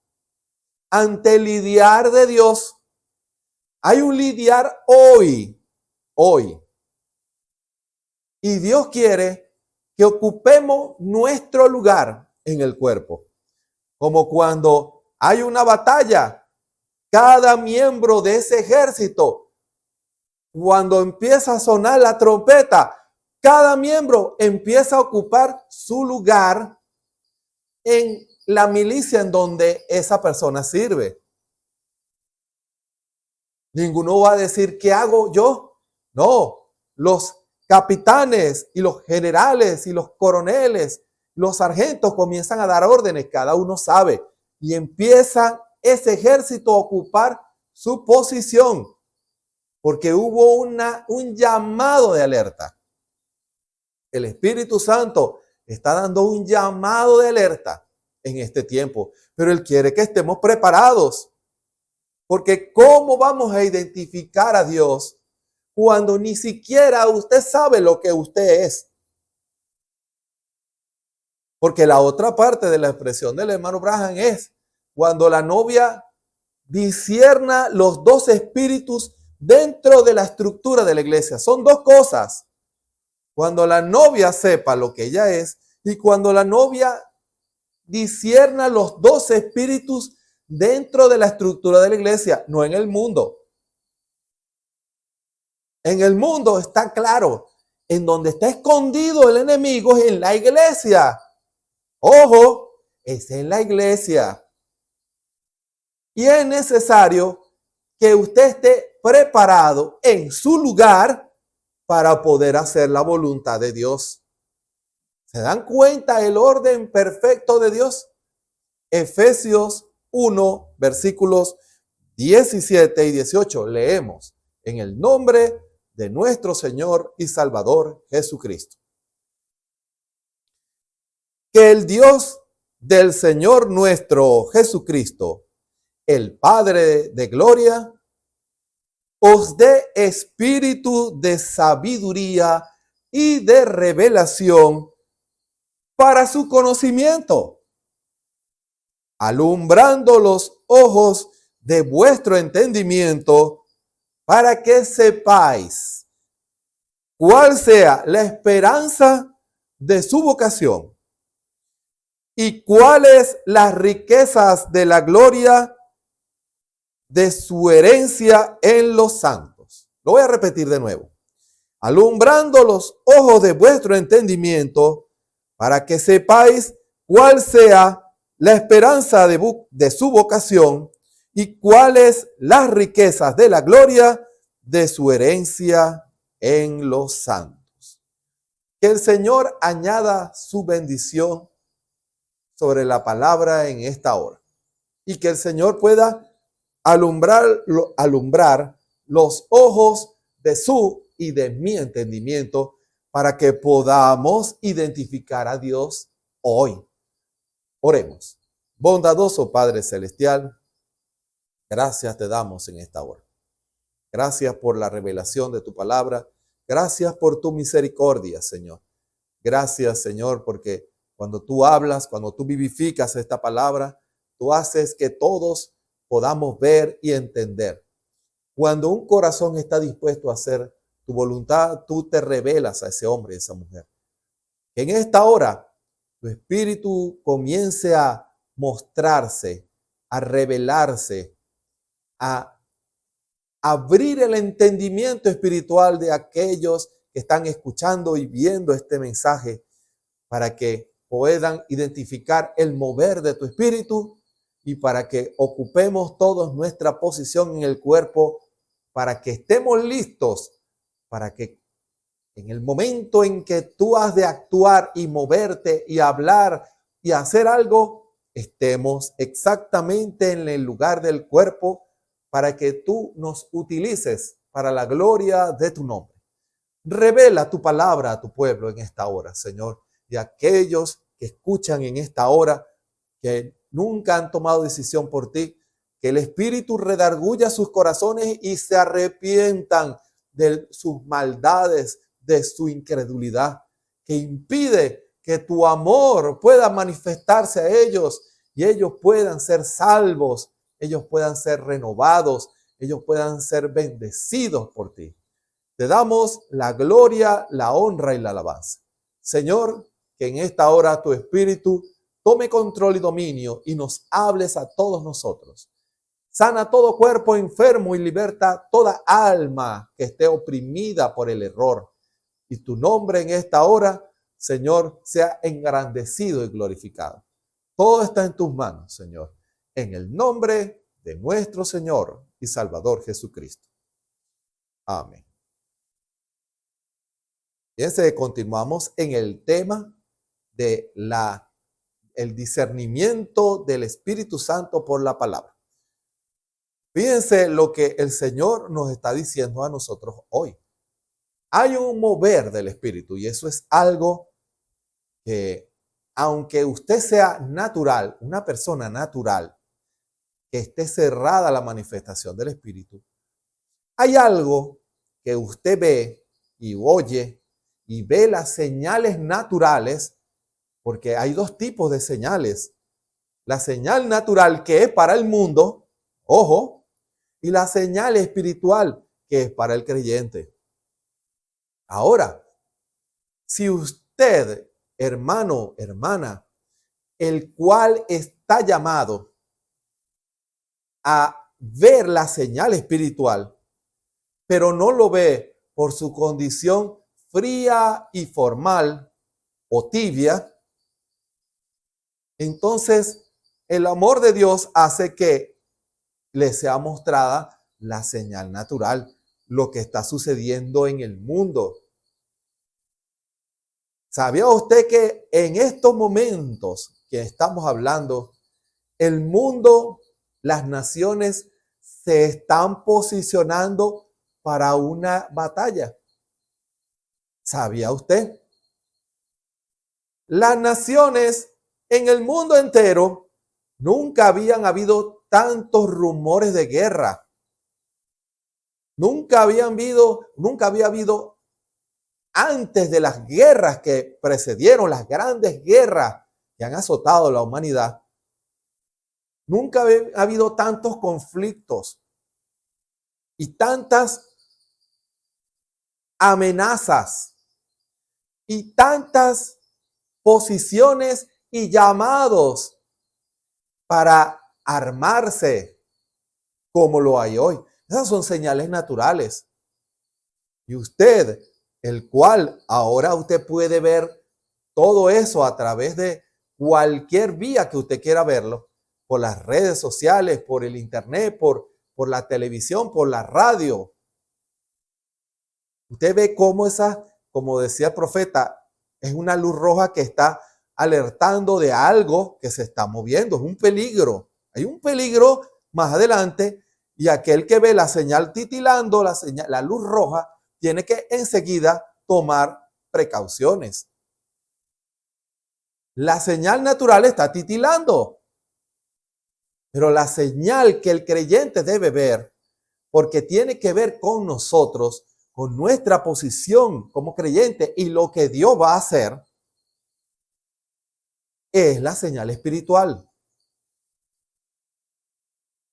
E: ante el lidiar de Dios. Hay un lidiar hoy. Y Dios quiere que ocupemos nuestro lugar en el cuerpo. Como cuando hay una batalla, cada miembro de ese ejército, cuando empieza a sonar la trompeta, cada miembro empieza a ocupar su lugar en la milicia en donde esa persona sirve. Ninguno va a decir, ¿qué hago yo? No, los capitanes y los generales y los coroneles, los sargentos comienzan a dar órdenes, cada uno sabe, y empieza ese ejército a ocupar su posición, porque hubo un llamado de alerta. El Espíritu Santo está dando un llamado de alerta en este tiempo, pero Él quiere que estemos preparados, porque ¿cómo vamos a identificar a Dios cuando ni siquiera usted sabe lo que usted es? Porque la otra parte de la expresión del hermano Branham es cuando la novia discierna los dos espíritus dentro de la estructura de la iglesia. Son dos cosas. Cuando la novia sepa lo que ella es y cuando la novia discierna los dos espíritus dentro de la estructura de la iglesia, no en el mundo. En el mundo está claro, en donde está escondido el enemigo es en la iglesia. Ojo, es en la iglesia. Y es necesario que usted esté preparado en su lugar para poder hacer la voluntad de Dios. ¿Se dan cuenta el orden perfecto de Dios? Efesios 1, versículos 17 y 18. Leemos: en el nombre de nuestro Señor y Salvador Jesucristo. Que el Dios del Señor nuestro Jesucristo, el Padre de gloria, os dé espíritu de sabiduría y de revelación para su conocimiento, alumbrando los ojos de vuestro entendimiento, para que sepáis cuál sea la esperanza de su vocación y cuáles las riquezas de la gloria de su herencia en los santos. Lo voy a repetir de nuevo. Alumbrando los ojos de vuestro entendimiento, para que sepáis cuál sea la esperanza de su vocación y cuáles las riquezas de la gloria de su herencia en los santos. Que el Señor añada su bendición sobre la palabra en esta hora y que el Señor pueda alumbrar los ojos de su y de mi entendimiento para que podamos identificar a Dios hoy. Oremos. Bondadoso Padre Celestial, gracias te damos en esta hora. Gracias por la revelación de tu palabra. Gracias por tu misericordia, Señor. Gracias, Señor, porque cuando tú hablas, cuando tú vivificas esta palabra, tú haces que todos podamos ver y entender. Cuando un corazón está dispuesto a hacer tu voluntad, tú te revelas a ese hombre, a esa mujer. Que en esta hora tu espíritu comience a mostrarse, a revelarse, a abrir el entendimiento espiritual de aquellos que están escuchando y viendo este mensaje para que puedan identificar el mover de tu espíritu y para que ocupemos todos nuestra posición en el cuerpo, para que estemos listos, para que en el momento en que tú has de actuar y moverte y hablar y hacer algo, estemos exactamente en el lugar del cuerpo para que tú nos utilices para la gloria de tu nombre. Revela tu palabra a tu pueblo en esta hora, Señor, y a aquellos que escuchan en esta hora que nunca han tomado decisión por ti, que el Espíritu redarguya sus corazones y se arrepientan de sus maldades, de su incredulidad, que impide que tu amor pueda manifestarse a ellos y ellos puedan ser salvos, ellos puedan ser renovados, ellos puedan ser bendecidos por ti. Te damos la gloria, la honra y la alabanza. Señor, que en esta hora tu Espíritu tome control y dominio y nos hables a todos nosotros. Sana todo cuerpo enfermo y liberta toda alma que esté oprimida por el error. Y tu nombre en esta hora, Señor, sea engrandecido y glorificado. Todo está en tus manos, Señor. En el nombre de nuestro Señor y Salvador Jesucristo. Amén. Fíjense, continuamos en el tema de el discernimiento del Espíritu Santo por la palabra. Fíjense lo que el Señor nos está diciendo a nosotros hoy. Hay un mover del Espíritu y eso es algo que, aunque usted sea natural, una persona natural, que esté cerrada a la manifestación del Espíritu, hay algo que usted ve y oye y ve las señales naturales, porque hay dos tipos de señales. La señal natural que es para el mundo, ojo, y la señal espiritual que es para el creyente. Ahora, si usted, hermano, hermana, el cual está llamado a ver la señal espiritual, pero no lo ve por su condición fría y formal o tibia, entonces el amor de Dios hace que le sea mostrada la señal natural, lo que está sucediendo en el mundo. ¿Sabía usted que en estos momentos que estamos hablando, el mundo, las naciones se están posicionando para una batalla? ¿Sabía usted? Las naciones en el mundo entero nunca habían habido tantos rumores de guerra. Nunca había habido antes de las guerras que precedieron, las grandes guerras que han azotado a la humanidad. Nunca había habido tantos conflictos y tantas amenazas y tantas posiciones y llamados para armarse como lo hay hoy. Esas son señales naturales. Y usted, el cual ahora usted puede ver todo eso a través de cualquier vía que usted quiera verlo, por las redes sociales, por el internet, por la televisión, por la radio. Usted ve cómo esa, como decía el profeta, es una luz roja que está alertando de algo que se está moviendo. Es un peligro. Hay un peligro más adelante y aquel que ve la señal titilando, la luz roja, tiene que enseguida tomar precauciones. La señal natural está titilando, pero la señal que el creyente debe ver, porque tiene que ver con nosotros, con nuestra posición como creyente y lo que Dios va a hacer, es la señal espiritual.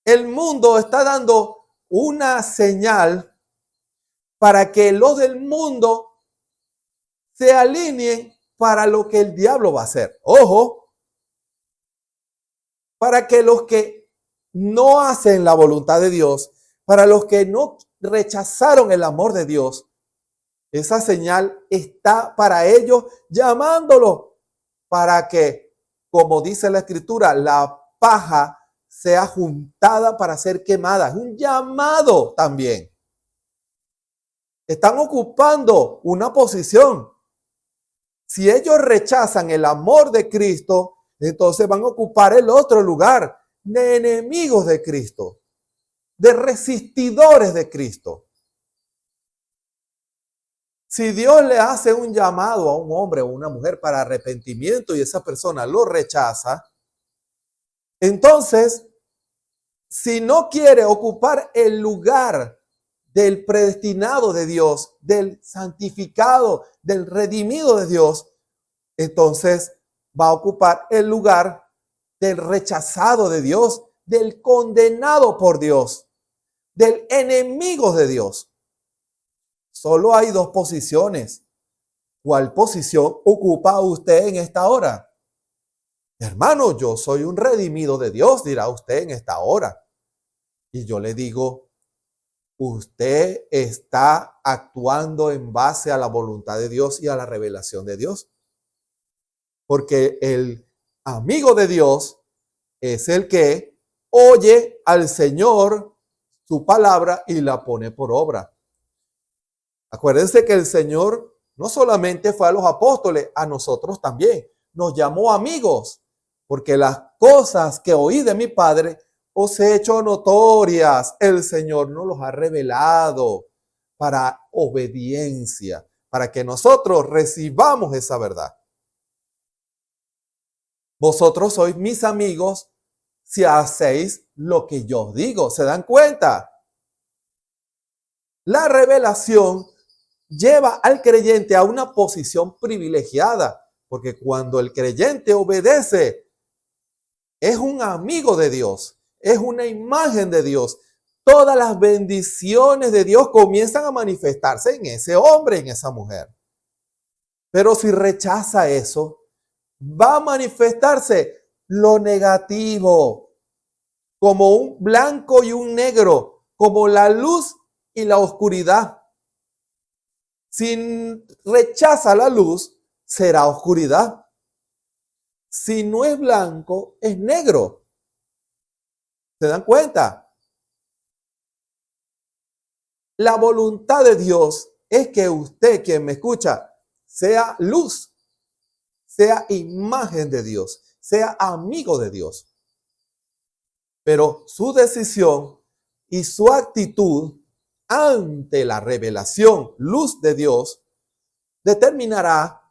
E: El mundo está dando una señal para que los del mundo se alineen para lo que el diablo va a hacer. Ojo, para que los que no hacen la voluntad de Dios, para los que no rechazaron el amor de Dios, esa señal está para ellos llamándolo para que, como dice la Escritura, la paja sea juntada para ser quemada. Es un llamado también. Están ocupando una posición. Si ellos rechazan el amor de Cristo, entonces van a ocupar el otro lugar de enemigos de Cristo, de resistidores de Cristo. Si Dios le hace un llamado a un hombre o una mujer para arrepentimiento y esa persona lo rechaza, entonces, si no quiere ocupar el lugar del predestinado de Dios, del santificado, del redimido de Dios, entonces va a ocupar el lugar del rechazado de Dios, del condenado por Dios, del enemigo de Dios. Solo hay dos posiciones. ¿Cuál posición ocupa usted en esta hora? Hermano, yo soy un redimido de Dios, dirá usted en esta hora. Y yo le digo, usted está actuando en base a la voluntad de Dios y a la revelación de Dios. Porque el amigo de Dios es el que oye al Señor su palabra y la pone por obra. Acuérdense que el Señor no solamente fue a los apóstoles, a nosotros también. Nos llamó amigos, porque las cosas que oí de mi Padre os he hecho notorias. El Señor nos los ha revelado para obediencia, para que nosotros recibamos esa verdad. Vosotros sois mis amigos si hacéis lo que yo os digo. ¿Se dan cuenta? La revelación lleva al creyente a una posición privilegiada, porque cuando el creyente obedece, es un amigo de Dios, es una imagen de Dios. Todas las bendiciones de Dios comienzan a manifestarse en ese hombre, en esa mujer. Pero si rechaza eso, va a manifestarse lo negativo, como un blanco y un negro, como la luz y la oscuridad. Si rechaza la luz, será oscuridad. Si no es blanco, es negro. ¿Se dan cuenta? La voluntad de Dios es que usted, quien me escucha, sea luz, sea imagen de Dios, sea amigo de Dios. Pero su decisión y su actitud ante la revelación, luz de Dios, determinará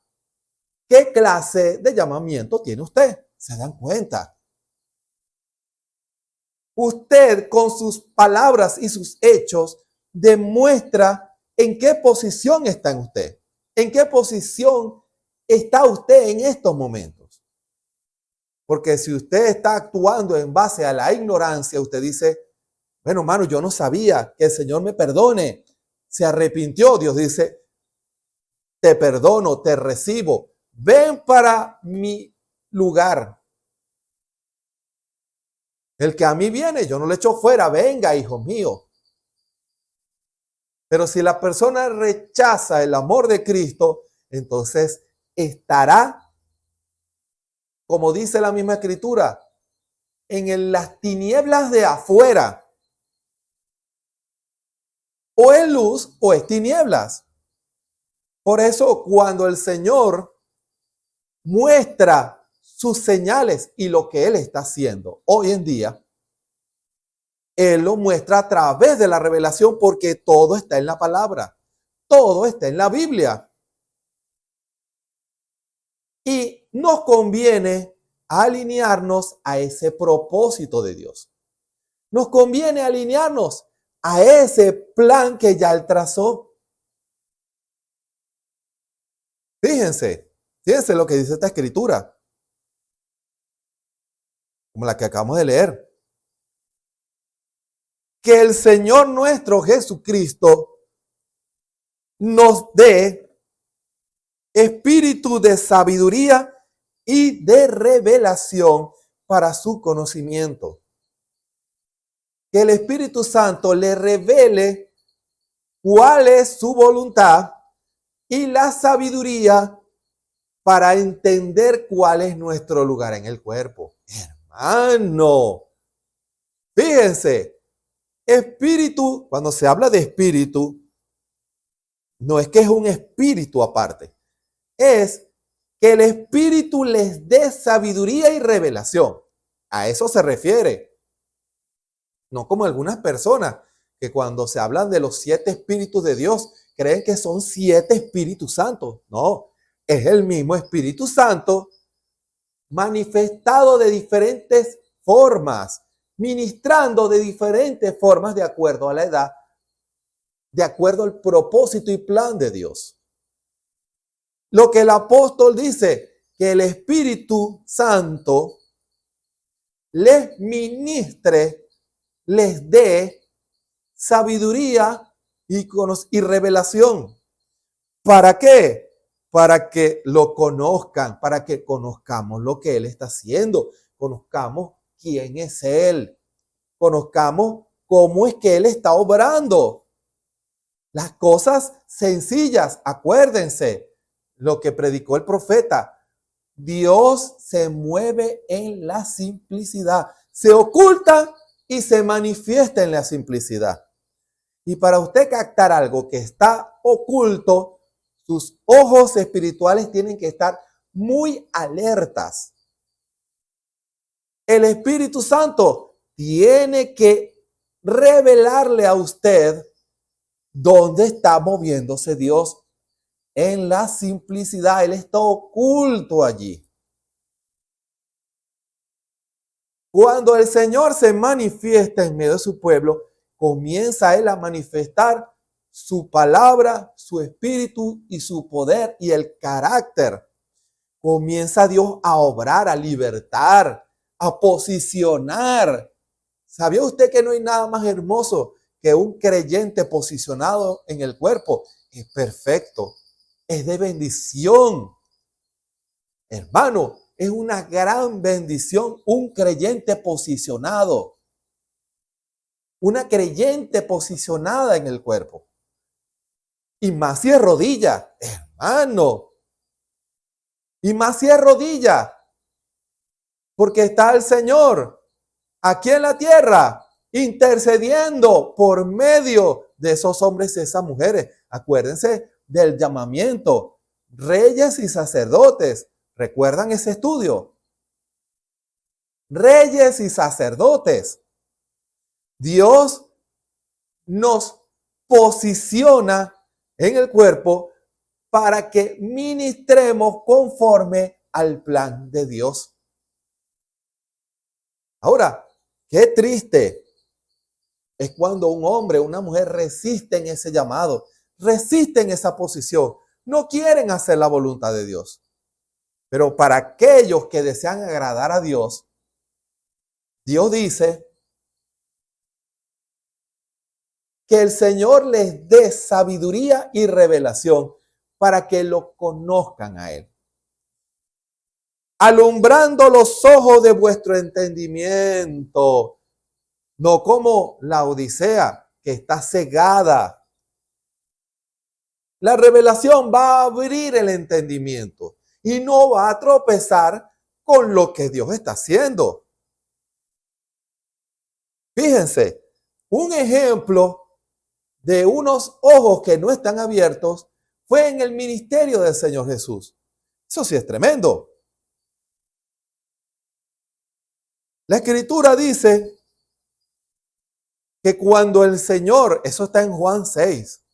E: qué clase de llamamiento tiene usted. ¿Se dan cuenta? Usted con sus palabras y sus hechos demuestra en qué posición está en usted. ¿En qué posición está usted en estos momentos? Porque si usted está actuando en base a la ignorancia, usted dice, bueno, hermano, yo no sabía, que el Señor me perdone. Se arrepintió. Dios dice, te perdono, te recibo. Ven para mi lugar. El que a mí viene, yo no le echo fuera. Venga, hijo mío. Pero si la persona rechaza el amor de Cristo, entonces estará, como dice la misma Escritura, en las tinieblas de afuera. O es luz o es tinieblas. Por eso cuando el Señor muestra sus señales y lo que Él está haciendo hoy en día, Él lo muestra a través de la revelación porque todo está en la palabra, todo está en la Biblia. Y nos conviene alinearnos a ese propósito de Dios. Nos conviene alinearnos a ese plan que ya Él trazó. Fíjense lo que dice esta escritura, como la que acabamos de leer. Que el Señor nuestro Jesucristo nos dé espíritu de sabiduría y de revelación para su conocimiento. Que el Espíritu Santo le revele cuál es su voluntad y la sabiduría para entender cuál es nuestro lugar en el cuerpo. Hermano, fíjense, espíritu, cuando se habla de espíritu, no es que es un espíritu aparte, es que el Espíritu les dé sabiduría y revelación. A eso se refiere. No como algunas personas que cuando se hablan de los 7 espíritus de Dios, creen que son 7 Espíritus Santos. No, es el mismo Espíritu Santo manifestado de diferentes formas, ministrando de diferentes formas de acuerdo a la edad, de acuerdo al propósito y plan de Dios. Lo que el apóstol dice, que el Espíritu Santo les ministre, les dé sabiduría y revelación. ¿Para qué? Para que lo conozcan, para que conozcamos lo que Él está haciendo, conozcamos quién es Él, conozcamos cómo es que Él está obrando. Las cosas sencillas, acuérdense lo que predicó el profeta. Dios se mueve en la simplicidad, se oculta y se manifiesta en la simplicidad. Y para usted captar algo que está oculto, sus ojos espirituales tienen que estar muy alertas. El Espíritu Santo tiene que revelarle a usted dónde está moviéndose Dios. En la simplicidad, Él está oculto allí. Cuando el Señor se manifiesta en medio de su pueblo, comienza Él a manifestar su palabra, su espíritu y su poder y el carácter. Comienza Dios a obrar, a libertar, a posicionar. ¿Sabía usted que no hay nada más hermoso que un creyente posicionado en el cuerpo? Es perfecto. Es de bendición. Hermano, es una gran bendición un creyente posicionado. Una creyente posicionada en el cuerpo. Y más si es rodilla, hermano. Y más si es rodilla. Porque está el Señor aquí en la tierra intercediendo por medio de esos hombres y esas mujeres. Acuérdense del llamamiento, reyes y sacerdotes. ¿Recuerdan ese estudio? Reyes y sacerdotes. Dios nos posiciona en el cuerpo para que ministremos conforme al plan de Dios. Ahora, qué triste es cuando un hombre o una mujer resisten ese llamado, resisten esa posición, no quieren hacer la voluntad de Dios. Pero para aquellos que desean agradar a Dios, Dios dice que el Señor les dé sabiduría y revelación para que lo conozcan a Él. Alumbrando los ojos de vuestro entendimiento, no como la Odisea que está cegada. La revelación va a abrir el entendimiento y no va a tropezar con lo que Dios está haciendo. Fíjense, un ejemplo de unos ojos que no están abiertos fue en el ministerio del Señor Jesús. Eso sí es tremendo. La Escritura dice que cuando el Señor, eso está en Juan 6,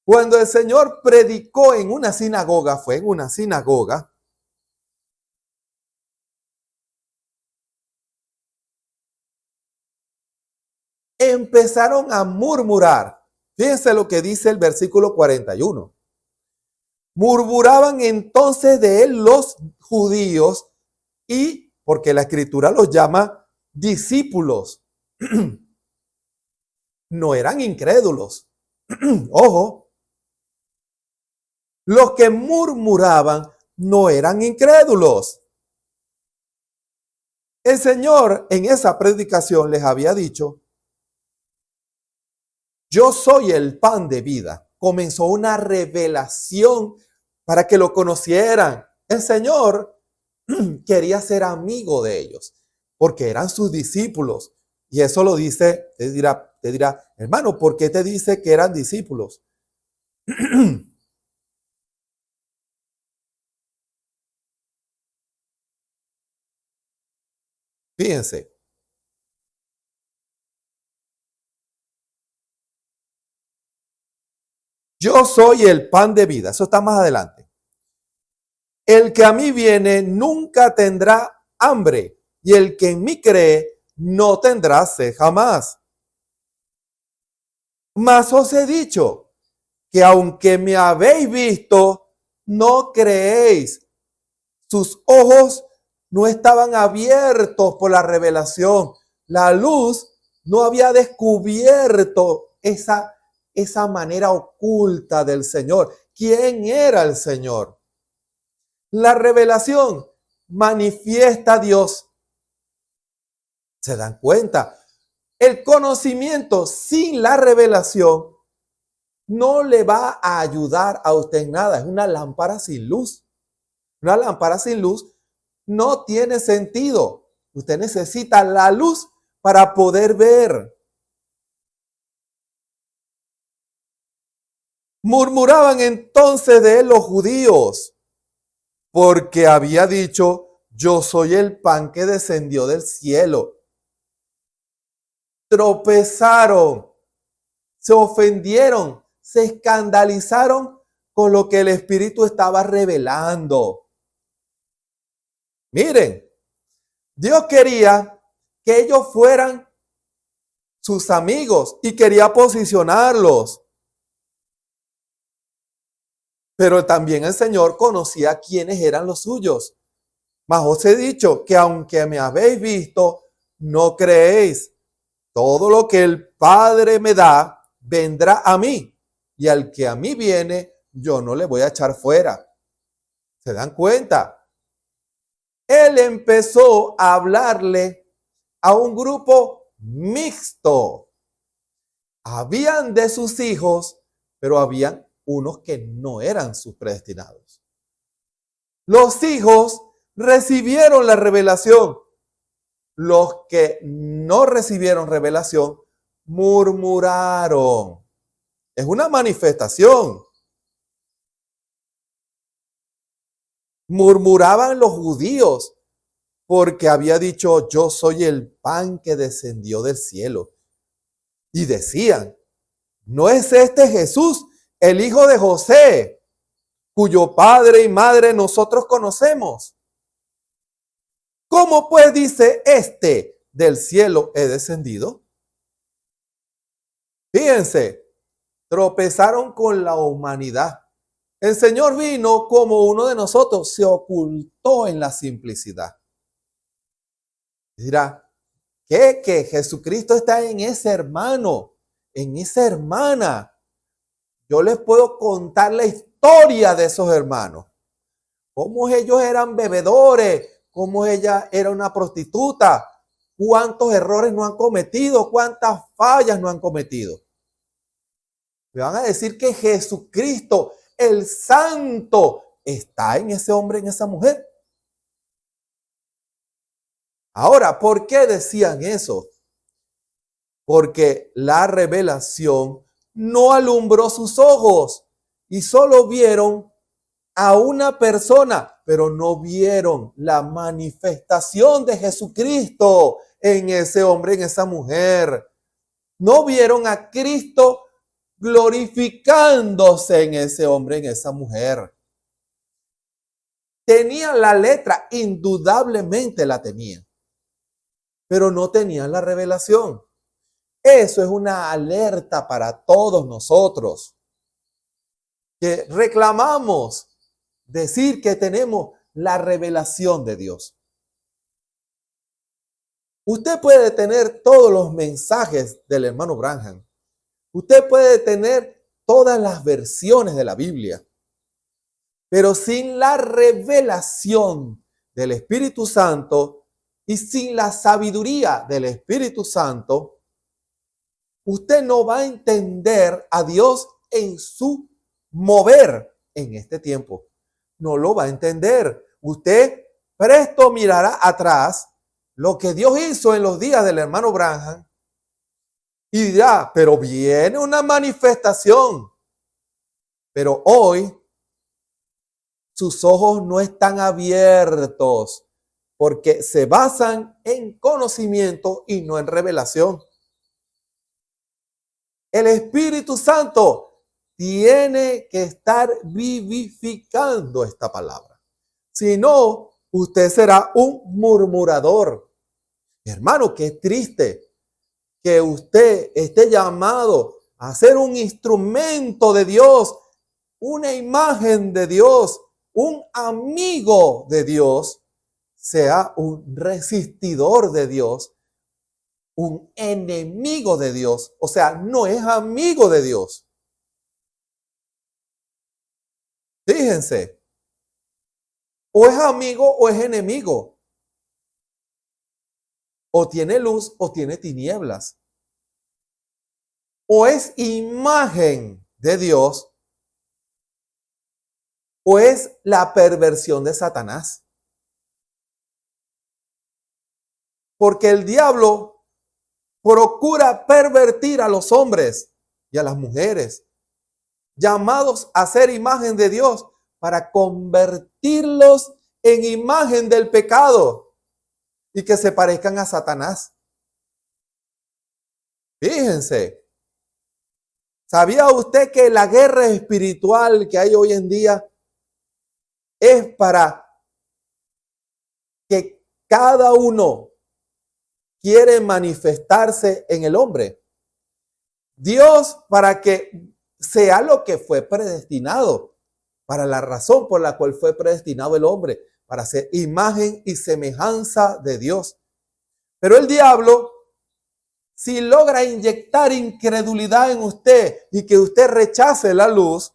E: cuando el Señor predicó en una sinagoga, fue en una sinagoga, empezaron a murmurar. Fíjense lo que dice el versículo 41. Murmuraban entonces de él los judíos y, porque la Escritura los llama discípulos, no eran incrédulos. Ojo, los que murmuraban no eran incrédulos. El Señor en esa predicación les había dicho: yo soy el pan de vida. Comenzó una revelación para que lo conocieran. El Señor quería ser amigo de ellos porque eran sus discípulos. Y eso lo dice, te dirá, hermano, ¿por qué te dice que eran discípulos? Fíjense. Yo soy el pan de vida. Eso está más adelante. El que a mí viene nunca tendrá hambre, y el que en mí cree no tendrá sed jamás. Mas os he dicho que aunque me habéis visto, no creéis. Sus ojos no estaban abiertos por la revelación. La luz no había descubierto esa manera oculta del Señor. ¿Quién era el Señor? La revelación manifiesta a Dios. ¿Se dan cuenta? El conocimiento sin la revelación no le va a ayudar a usted en nada. Es una lámpara sin luz. Una lámpara sin luz no tiene sentido. Usted necesita la luz para poder ver. Murmuraban entonces de él los judíos, porque había dicho: yo soy el pan que descendió del cielo. Tropezaron, se ofendieron, se escandalizaron con lo que el Espíritu estaba revelando. Miren, Dios quería que ellos fueran sus amigos y quería posicionarlos. Pero también el Señor conocía quiénes eran los suyos. Mas os he dicho que aunque me habéis visto, no creéis. Todo lo que el Padre me da, vendrá a mí. Y al que a mí viene, yo no le voy a echar fuera. ¿Se dan cuenta? Él empezó a hablarle a un grupo mixto. Habían de sus hijos, pero habían unos que no eran sus predestinados. Los hijos recibieron la revelación. Los que no recibieron revelación murmuraron. Es una manifestación. Murmuraban los judíos porque había dicho: yo soy el pan que descendió del cielo. Y decían: ¿no es este Jesús, el hijo de José, cuyo padre y madre nosotros conocemos? ¿Cómo pues dice este: del cielo he descendido? Fíjense, tropezaron con la humanidad. El Señor vino como uno de nosotros, se ocultó en la simplicidad. Dirá, ¿qué? Que Jesucristo está en ese hermano, en esa hermana. Yo les puedo contar la historia de esos hermanos. Cómo ellos eran bebedores, cómo ella era una prostituta, cuántos errores no han cometido, cuántas fallas no han cometido. Me van a decir que Jesucristo, el santo, está en ese hombre, en esa mujer. Ahora, ¿por qué decían eso? Porque la revelación no alumbró sus ojos. y solo vieron a una persona, pero no vieron la manifestación de Jesucristo en ese hombre, en esa mujer. No vieron a Cristo glorificándose en ese hombre, en esa mujer. Tenían la letra, indudablemente la tenían, pero no tenían la revelación. Eso es una alerta para todos nosotros, que reclamamos decir que tenemos la revelación de Dios. Usted puede tener todos los mensajes del hermano Branham. Usted puede tener todas las versiones de la Biblia. Pero sin la revelación del Espíritu Santo y sin la sabiduría del Espíritu Santo, usted no va a entender a Dios en su mover en este tiempo. No lo va a entender. Usted presto mirará atrás lo que Dios hizo en los días del hermano Branham y dirá, pero viene una manifestación. Pero hoy sus ojos no están abiertos porque se basan en conocimiento y no en revelación. El Espíritu Santo tiene que estar vivificando esta palabra. Si no, usted será un murmurador. Hermano, qué triste que usted esté llamado a ser un instrumento de Dios, una imagen de Dios, un amigo de Dios, sea un resistidor de Dios, un enemigo de Dios. O sea, no es amigo de Dios. Fíjense, o es amigo o es enemigo. O tiene luz o tiene tinieblas. O es imagen de Dios o es la perversión de Satanás. Porque el diablo procura pervertir a los hombres y a las mujeres, llamados a ser imagen de Dios, para convertirlos en imagen del pecado y que se parezcan a Satanás. Fíjense, ¿sabía usted que la guerra espiritual que hay hoy en día es para que cada uno quiere manifestarse en el hombre? Dios, para que sea lo que fue predestinado, para la razón por la cual fue predestinado el hombre, para ser imagen y semejanza de Dios. Pero el diablo, si logra inyectar incredulidad en usted y que usted rechace la luz,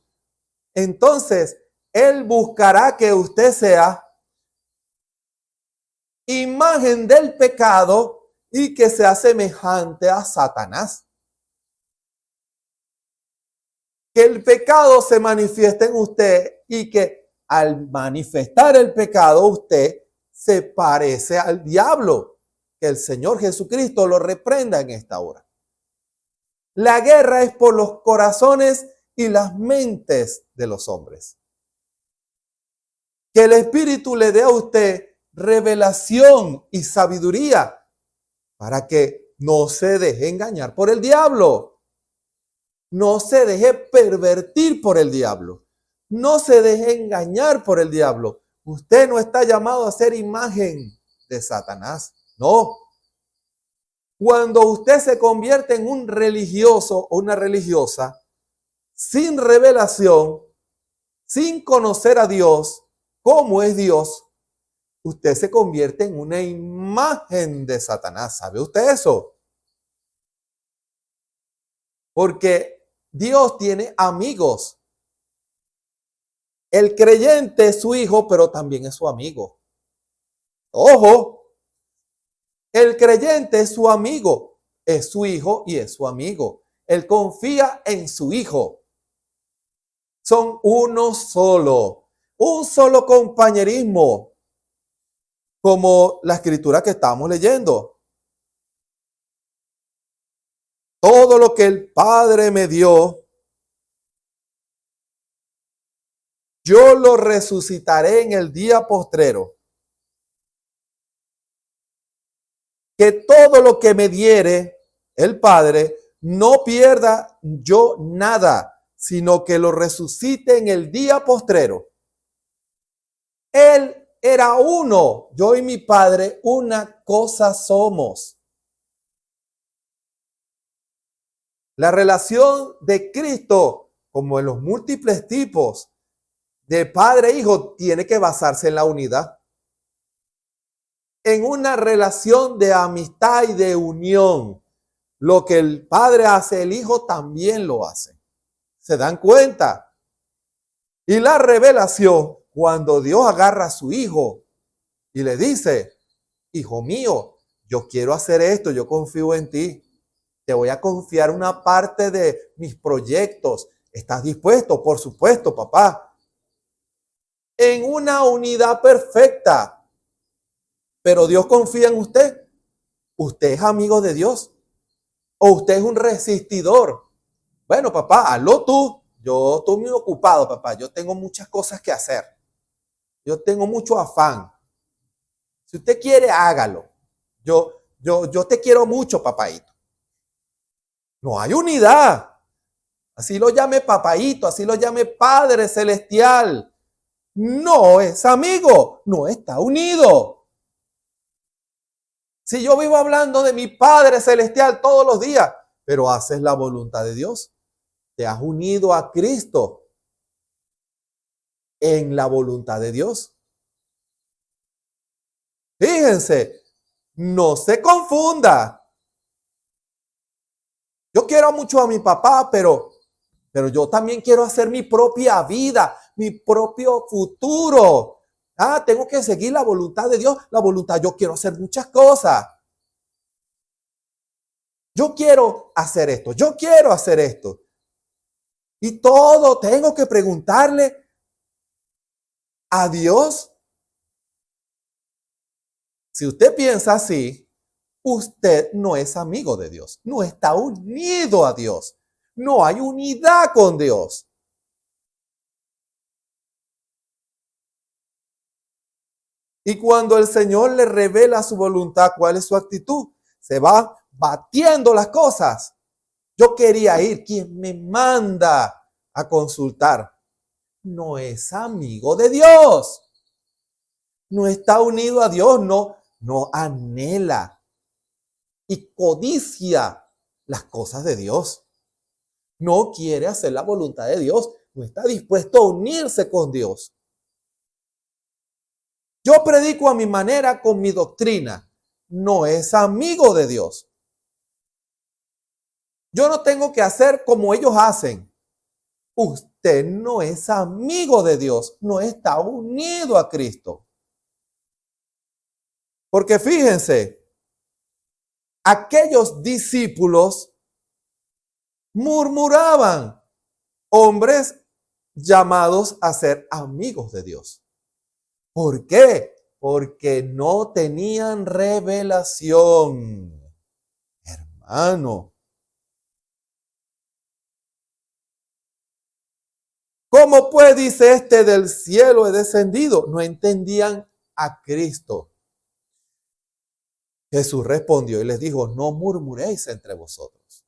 E: entonces él buscará que usted sea imagen del pecado y que sea semejante a Satanás. Que el pecado se manifieste en usted y que al manifestar el pecado usted se parece al diablo. Que el Señor Jesucristo lo reprenda en esta hora. La guerra es por los corazones y las mentes de los hombres. Que el Espíritu le dé a usted revelación y sabiduría para que no se deje engañar por el diablo. No se deje pervertir por el diablo. No se deje engañar por el diablo. Usted no está llamado a ser imagen de Satanás. No. Cuando usted se convierte en un religioso o una religiosa, sin revelación, sin conocer a Dios, cómo es Dios, usted se convierte en una imagen de Satanás. ¿Sabe usted eso? Porque Dios tiene amigos. El creyente es su hijo, pero también es su amigo. Ojo, el creyente es su amigo, es su hijo y es su amigo. Él confía en su hijo. Son uno solo, un solo compañerismo, como la escritura que estamos leyendo. Todo lo que el Padre me dio, yo lo resucitaré en el día postrero. Que todo lo que me diere el Padre, no pierda yo nada, sino que lo resucite en el día postrero. Él era uno, yo y mi Padre, una cosa somos. La relación de Cristo, como en los múltiples tipos de padre e hijo, tiene que basarse en la unidad. En una relación de amistad y de unión. Lo que el padre hace, el hijo también lo hace. ¿Se dan cuenta? Y la revelación, cuando Dios agarra a su hijo y le dice, hijo mío, yo quiero hacer esto, yo confío en ti. Te voy a confiar una parte de mis proyectos. ¿Estás dispuesto? Por supuesto, papá. En una unidad perfecta. Pero Dios confía en usted. ¿Usted es amigo de Dios? ¿O usted es un resistidor? Bueno, papá, hazlo tú. Yo estoy muy ocupado, papá. Yo tengo muchas cosas que hacer. Yo tengo mucho afán. Si usted quiere, hágalo. Yo te quiero mucho, papaito. No hay unidad. Así lo llame papaito, así lo llame Padre Celestial. No es amigo, no está unido. Si yo vivo hablando de mi Padre Celestial todos los días, pero haces la voluntad de Dios, te has unido a Cristo en la voluntad de Dios. Fíjense, no se confunda. Yo quiero mucho a mi papá, pero yo también quiero hacer mi propia vida, mi propio futuro. Tengo que seguir la voluntad de Dios. La voluntad, yo quiero hacer muchas cosas. Yo quiero hacer esto, yo quiero hacer esto. Y todo tengo que preguntarle a Dios. Si usted piensa así, usted no es amigo de Dios, no está unido a Dios, no hay unidad con Dios. Y cuando el Señor le revela su voluntad, ¿cuál es su actitud? Se va batiendo las cosas. Yo quería ir, ¿quién me manda a consultar? No es amigo de Dios, no está unido a Dios, no anhela y codicia las cosas de Dios. No quiere hacer la voluntad de Dios. No está dispuesto a unirse con Dios. Yo predico a mi manera con mi doctrina. No es amigo de Dios. Yo no tengo que hacer como ellos hacen. Usted no es amigo de Dios. No está unido a Cristo. Porque fíjense, aquellos discípulos murmuraban, hombres llamados a ser amigos de Dios. ¿Por qué? Porque no tenían revelación. Hermano, ¿cómo pues dice este del cielo he descendido? No entendían a Cristo. Jesús respondió y les dijo, no murmuréis entre vosotros.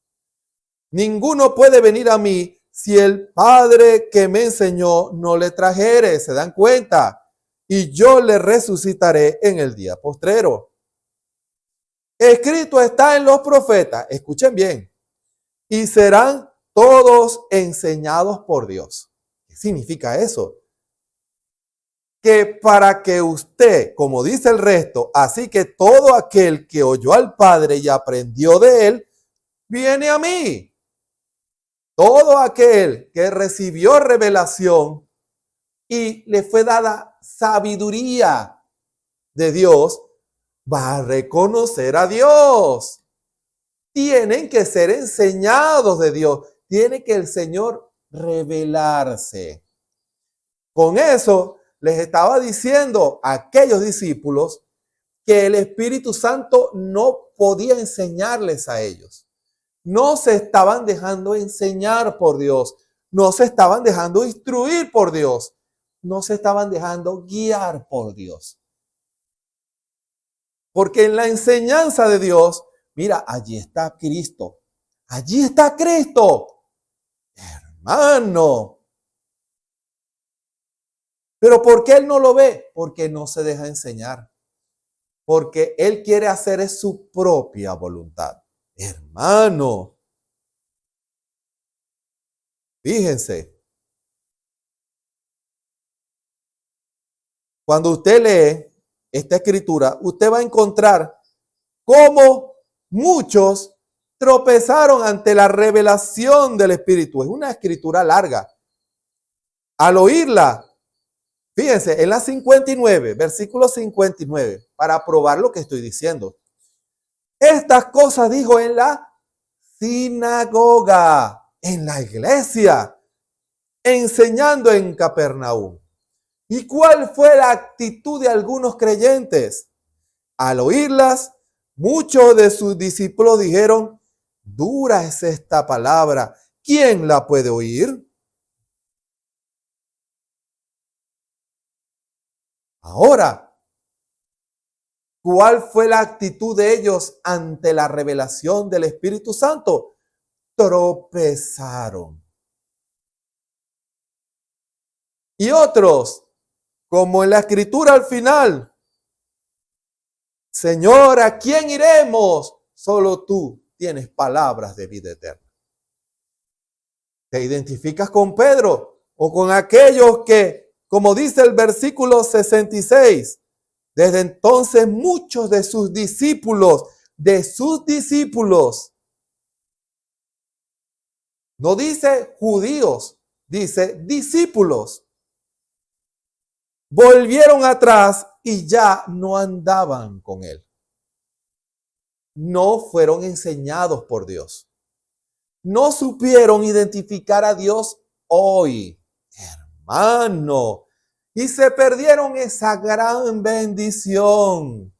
E: Ninguno puede venir a mí si el Padre que me enseñó no le trajere. ¿Se dan cuenta? Y yo le resucitaré en el día postrero. Escrito está en los profetas, escuchen bien, y serán todos enseñados por Dios. ¿Qué significa eso? Que para que usted, como dice el resto, así que todo aquel que oyó al Padre y aprendió de él, viene a mí. Todo aquel que recibió revelación y le fue dada sabiduría de Dios, va a reconocer a Dios. Tienen que ser enseñados de Dios. Tiene que el Señor revelarse. Con eso les estaba diciendo a aquellos discípulos que el Espíritu Santo no podía enseñarles a ellos. No se estaban dejando enseñar por Dios. No se estaban dejando instruir por Dios. no se estaban dejando guiar por Dios. Porque en la enseñanza de Dios, mira, allí está Cristo. Allí está Cristo. Hermano. Pero ¿por qué él no lo ve? Porque no se deja enseñar. Porque él quiere hacer su propia voluntad. Hermano. Fíjense. Cuando usted lee esta escritura, usted va a encontrar cómo muchos tropezaron ante la revelación del Espíritu. Es una escritura larga. Al oírla, fíjense, en la 59, versículo 59, para probar lo que estoy diciendo. Estas cosas dijo en la sinagoga, en la iglesia, enseñando en Capernaum. ¿Y cuál fue la actitud de algunos creyentes? Al oírlas, muchos de sus discípulos dijeron, dura es esta palabra, ¿quién la puede oír? Ahora, ¿cuál fue la actitud de ellos ante la revelación del Espíritu Santo? Tropezaron. Y otros, como en la escritura al final, Señor, ¿a quién iremos? Solo tú tienes palabras de vida eterna. ¿Te identificas con Pedro o con aquellos que, como dice el versículo 66, desde entonces muchos de sus discípulos, no dice judíos, dice discípulos, volvieron atrás y ya no andaban con él. No fueron enseñados por Dios. No supieron identificar a Dios hoy, hermano, y se perdieron esa gran bendición.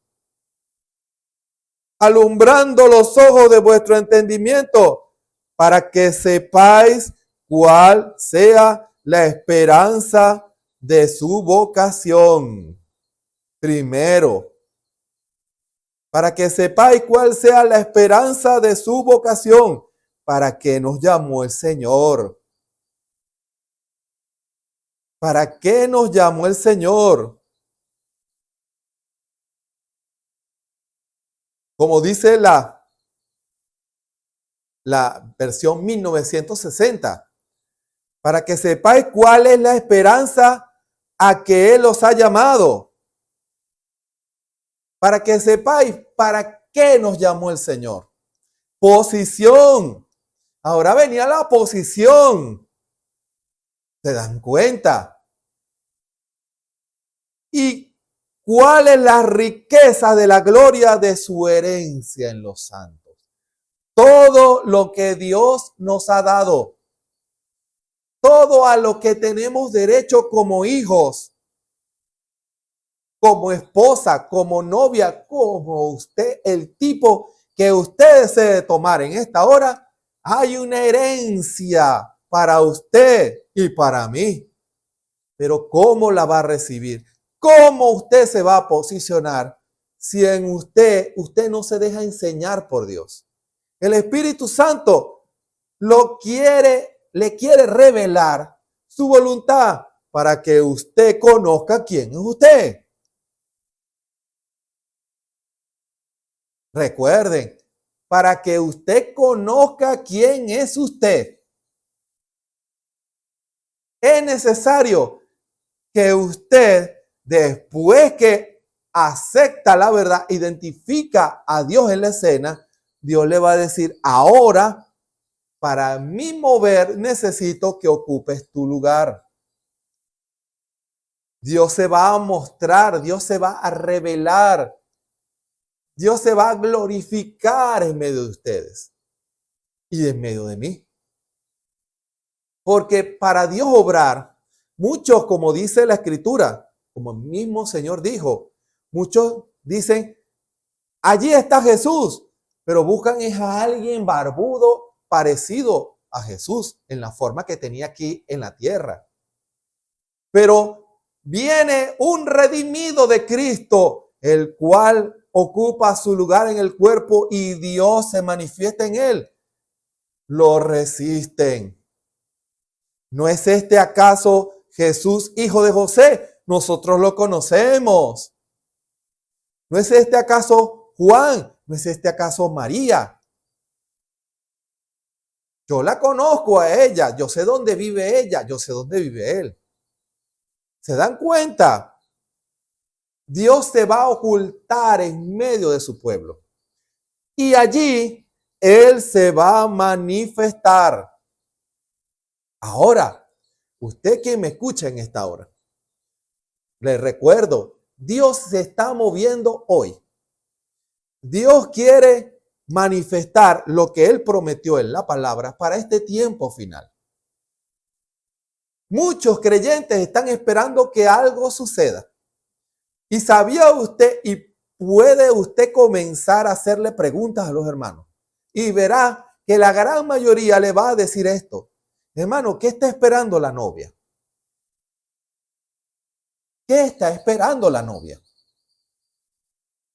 E: Alumbrando los ojos de vuestro entendimiento, para que sepáis cuál sea la esperanza de su vocación. Primero, para que sepáis cuál sea la esperanza de su vocación, para que nos llamó el Señor. ¿Para qué nos llamó el Señor? Como dice la versión 1960, para que sepáis cuál es la esperanza a que Él os ha llamado. Para que sepáis para qué nos llamó el Señor. Posición. Ahora venía la posición. ¿Se dan cuenta? ¿Y cuál es la riqueza de la gloria de su herencia en los santos? Todo lo que Dios nos ha dado. Todo a lo que tenemos derecho como hijos, como esposa, como novia, como usted, el tipo que usted desee tomar en esta hora, hay una herencia para usted y para mí. Pero ¿cómo la va a recibir? ¿Cómo usted se va a posicionar si en usted no se deja enseñar por Dios? El Espíritu Santo le quiere revelar su voluntad para que usted conozca quién es usted. Recuerden, para que usted conozca quién es usted, es necesario que usted, después que acepta la verdad, identifica a Dios en la escena, Dios le va a decir, ahora, para mi mover, necesito que ocupes tu lugar. Dios se va a mostrar, Dios se va a revelar. Dios se va a glorificar en medio de ustedes y en medio de mí. Porque para Dios obrar, muchos, como dice la Escritura, como el mismo Señor dijo, muchos dicen, allí está Jesús, pero buscan a alguien barbudo parecido a Jesús en la forma que tenía aquí en la tierra. Pero viene un redimido de Cristo, el cual ocupa su lugar en el cuerpo y Dios se manifiesta en él. Lo resisten. ¿No es este acaso Jesús, hijo de José? Nosotros lo conocemos. ¿No es este acaso Juan? ¿No es este acaso María? Yo la conozco a ella, yo sé dónde vive ella, yo sé dónde vive él. ¿Se dan cuenta? Dios se va a ocultar en medio de su pueblo. Y allí Él se va a manifestar. Ahora, usted que me escucha en esta hora, le recuerdo, Dios se está moviendo hoy. Dios quiere manifestar lo que Él prometió en la palabra para este tiempo final. Muchos creyentes están esperando que algo suceda. Y sabía usted, y puede usted comenzar a hacerle preguntas a los hermanos. Y verá que la gran mayoría le va a decir esto. Hermano, ¿qué está esperando la novia? ¿Qué está esperando la novia?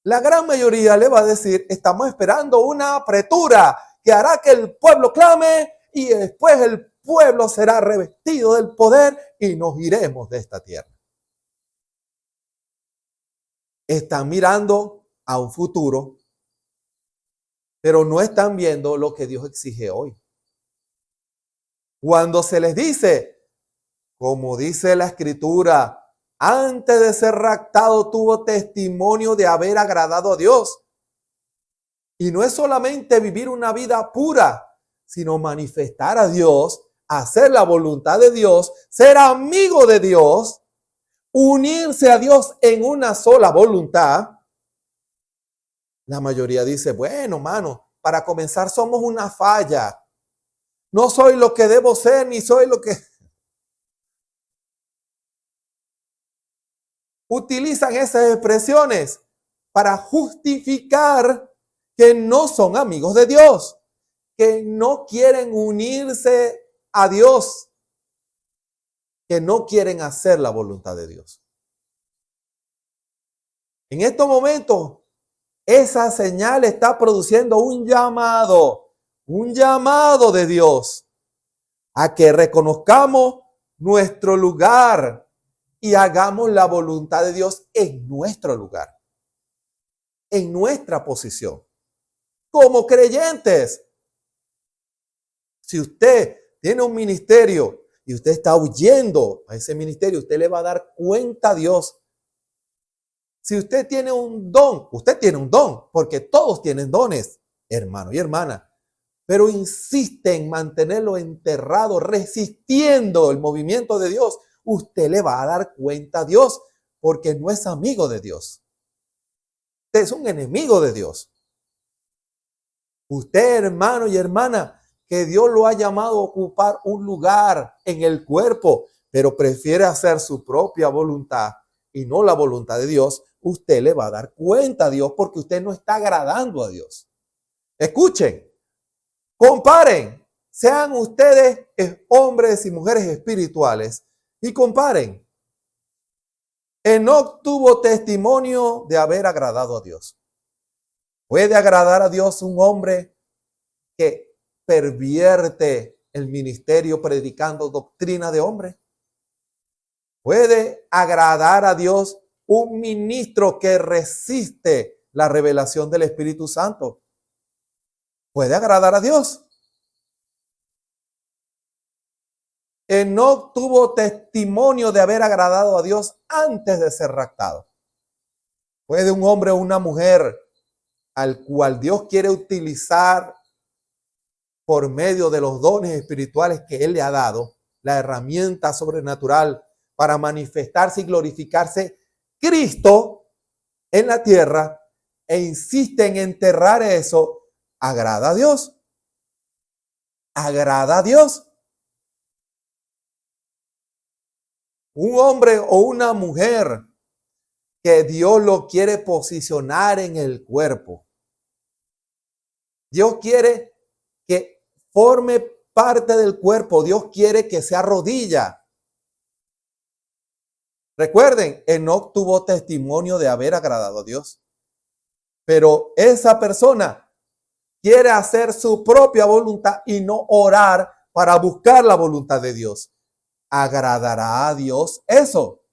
E: La gran mayoría le va a decir, estamos esperando una apretura que hará que el pueblo clame y después el pueblo será revestido del poder y nos iremos de esta tierra. Están mirando a un futuro, pero no están viendo lo que Dios exige hoy. Cuando se les dice, como dice la Escritura, antes de ser raptado tuvo testimonio de haber agradado a Dios. Y no es solamente vivir una vida pura, sino manifestar a Dios, hacer la voluntad de Dios, ser amigo de Dios, unirse a Dios en una sola voluntad. La mayoría dice, bueno, mano, para comenzar somos una falla. No soy lo que debo ser, ni soy lo que... Utilizan esas expresiones para justificar que no son amigos de Dios, que no quieren unirse a Dios, que no quieren hacer la voluntad de Dios. En estos momentos, esa señal está produciendo un llamado de Dios a que reconozcamos nuestro lugar y hagamos la voluntad de Dios en nuestro lugar, en nuestra posición, como creyentes. Si usted tiene un ministerio y usted está huyendo a ese ministerio, usted le va a dar cuenta a Dios. Si usted tiene un don, usted tiene un don, porque todos tienen dones, hermano y hermana, pero insiste en mantenerlo enterrado, resistiendo el movimiento de Dios, usted le va a dar cuenta a Dios, porque no es amigo de Dios. Usted es un enemigo de Dios. Usted, hermano y hermana, que Dios lo ha llamado a ocupar un lugar en el cuerpo, pero prefiere hacer su propia voluntad y no la voluntad de Dios, usted le va a dar cuenta a Dios porque usted no está agradando a Dios. Escuchen, comparen, sean ustedes hombres y mujeres espirituales y comparen. Enoc tuvo testimonio de haber agradado a Dios. ¿Puede agradar a Dios un hombre que pervierte el ministerio predicando doctrina de hombre? ¿Puede agradar a Dios un ministro que resiste la revelación del Espíritu Santo? ¿Puede agradar a Dios? Enoc tuvo testimonio de haber agradado a Dios antes de ser raptado. ¿Puede un hombre o una mujer al cual Dios quiere utilizar por medio de los dones espirituales que Él le ha dado, la herramienta sobrenatural para manifestarse y glorificarse Cristo en la tierra, e insiste en enterrar eso, agrada a Dios? ¿Agrada a Dios? Un hombre o una mujer que Dios lo quiere posicionar en el cuerpo. Dios quiere que forme parte del cuerpo. Dios quiere que sea rodilla. Recuerden, Enoc tuvo testimonio de haber agradado a Dios. Pero esa persona quiere hacer su propia voluntad y no orar para buscar la voluntad de Dios. ¿Agradará a Dios eso?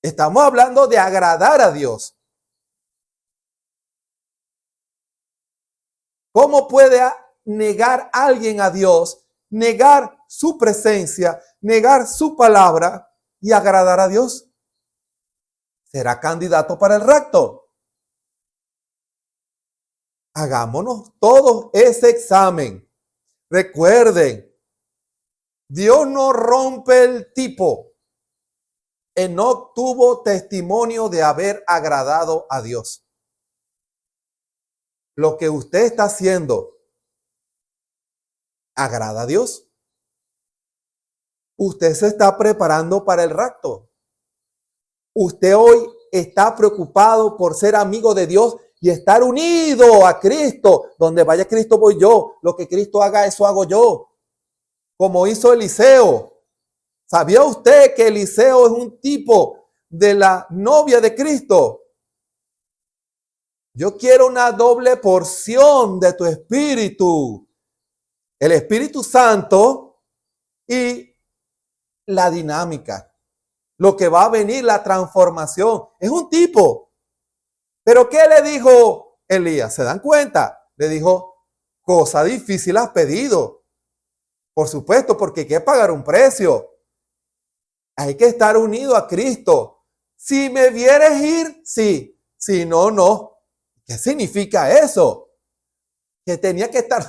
E: Estamos hablando de agradar a Dios. ¿Cómo puede negar alguien a Dios, negar su presencia, negar su palabra y agradar a Dios? ¿Será candidato para el rapto? Hagámonos todos ese examen. Recuerden, Dios no rompe el tipo. Enoc tuvo testimonio de haber agradado a Dios. Lo que usted está haciendo, ¿agrada a Dios? Usted se está preparando para el rapto. Usted hoy está preocupado por ser amigo de Dios y estar unido a Cristo. Donde vaya Cristo voy yo. Lo que Cristo haga, eso hago yo. Como hizo Eliseo. ¿Sabía usted que Eliseo es un tipo de la novia de Cristo? Yo quiero una doble porción de tu espíritu. El Espíritu Santo y la dinámica. Lo que va a venir, la transformación. Es un tipo. ¿Pero qué le dijo Elías? ¿Se dan cuenta? Le dijo, cosa difícil has pedido. Por supuesto, porque hay que pagar un precio. Hay que estar unido a Cristo. Si me vieres ir, sí. Si no, no. ¿Qué significa eso? Que tenía que estar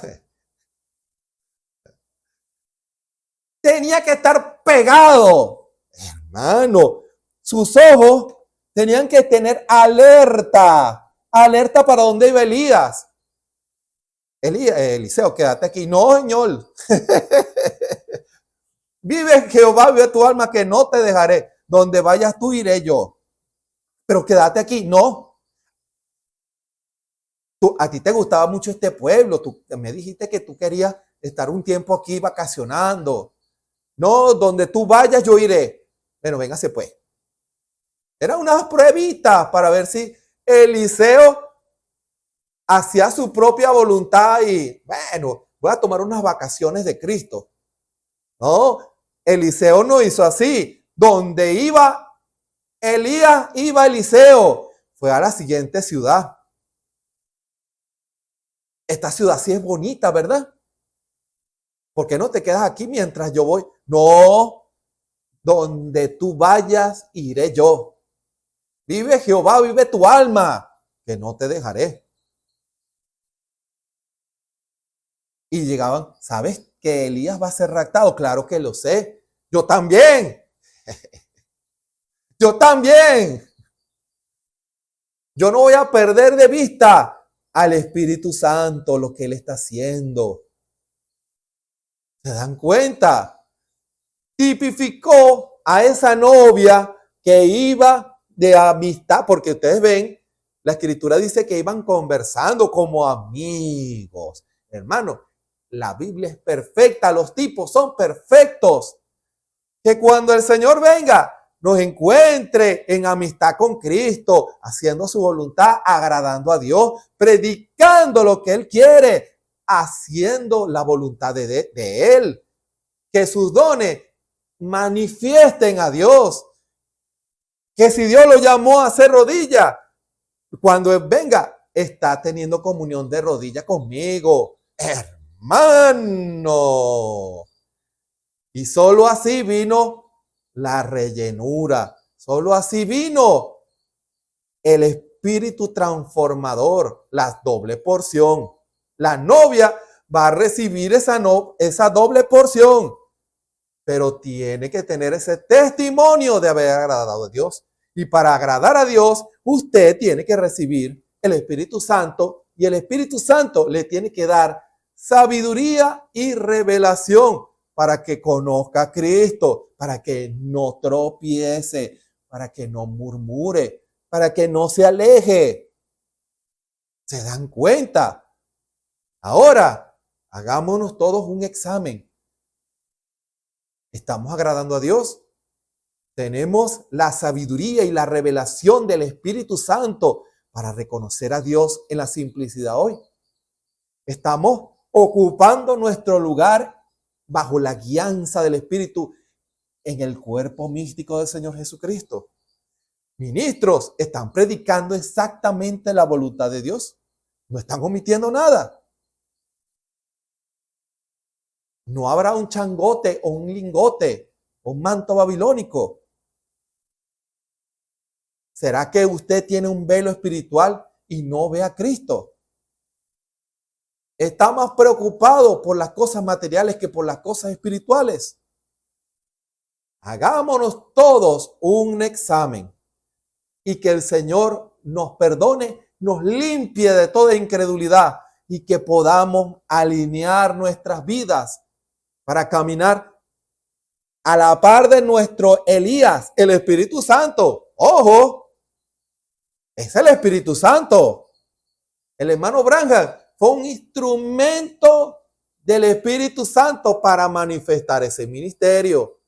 E: pegado. Hermano, sus ojos tenían que tener alerta. Alerta para dónde iba Elías. Eliseo, quédate aquí. No, Señor. Vive Jehová, vive tu alma, que no te dejaré. Donde vayas tú, iré yo. Pero quédate aquí. No. A ti te gustaba mucho este pueblo. Tú me dijiste que tú querías estar un tiempo aquí vacacionando. No, donde tú vayas, yo iré. Bueno, véngase pues. Eran unas pruebitas para ver si Eliseo hacía su propia voluntad y, bueno, voy a tomar unas vacaciones de Cristo. No, Eliseo no hizo así. Donde iba Elías, iba Eliseo. Fue a la siguiente ciudad. Esta ciudad sí es bonita, ¿verdad? ¿Por qué no te quedas aquí mientras yo voy? No, donde tú vayas, iré yo. Vive Jehová, vive tu alma, que no te dejaré. Y llegaban, ¿sabes que Elías va a ser raptado? Claro que lo sé. Yo también. Yo también. Yo no voy a perder de vista al Espíritu Santo, lo que Él está haciendo. ¿Se dan cuenta? Tipificó a esa novia que iba de amistad, porque ustedes ven, la Escritura dice que iban conversando como amigos. Hermano, la Biblia es perfecta, los tipos son perfectos. Que cuando el Señor venga, nos encuentre en amistad con Cristo, haciendo su voluntad, agradando a Dios, predicando lo que Él quiere, haciendo la voluntad de Él. Que sus dones manifiesten a Dios. Que si Dios lo llamó a hacer rodillas, cuando Él venga, está teniendo comunión de rodillas conmigo. Hermano. Y solo así vino la rellenura. Solo así vino el espíritu transformador, la doble porción. La novia va a recibir esa doble porción, pero tiene que tener ese testimonio de haber agradado a Dios. Y para agradar a Dios, usted tiene que recibir el Espíritu Santo, y el Espíritu Santo le tiene que dar sabiduría y revelación para que conozca a Cristo, para que no tropiece, para que no murmure, para que no se aleje. ¿Se dan cuenta? Ahora, hagámonos todos un examen. ¿Estamos agradando a Dios? ¿Tenemos la sabiduría y la revelación del Espíritu Santo para reconocer a Dios en la simplicidad hoy? ¿Estamos ocupando nuestro lugar bajo la guianza del Espíritu en el cuerpo místico del Señor Jesucristo? Ministros, ¿están predicando exactamente la voluntad de Dios? ¿No están omitiendo nada? ¿No habrá un changote o un lingote o un manto babilónico? ¿Será que usted tiene un velo espiritual y no ve a Cristo? Está más preocupado por las cosas materiales que por las cosas espirituales. Hagámonos todos un examen y que el Señor nos perdone, nos limpie de toda incredulidad y que podamos alinear nuestras vidas para caminar a la par de nuestro Elías, el Espíritu Santo. ¡Ojo! Es el Espíritu Santo. El hermano Branham fue un instrumento del Espíritu Santo para manifestar ese ministerio.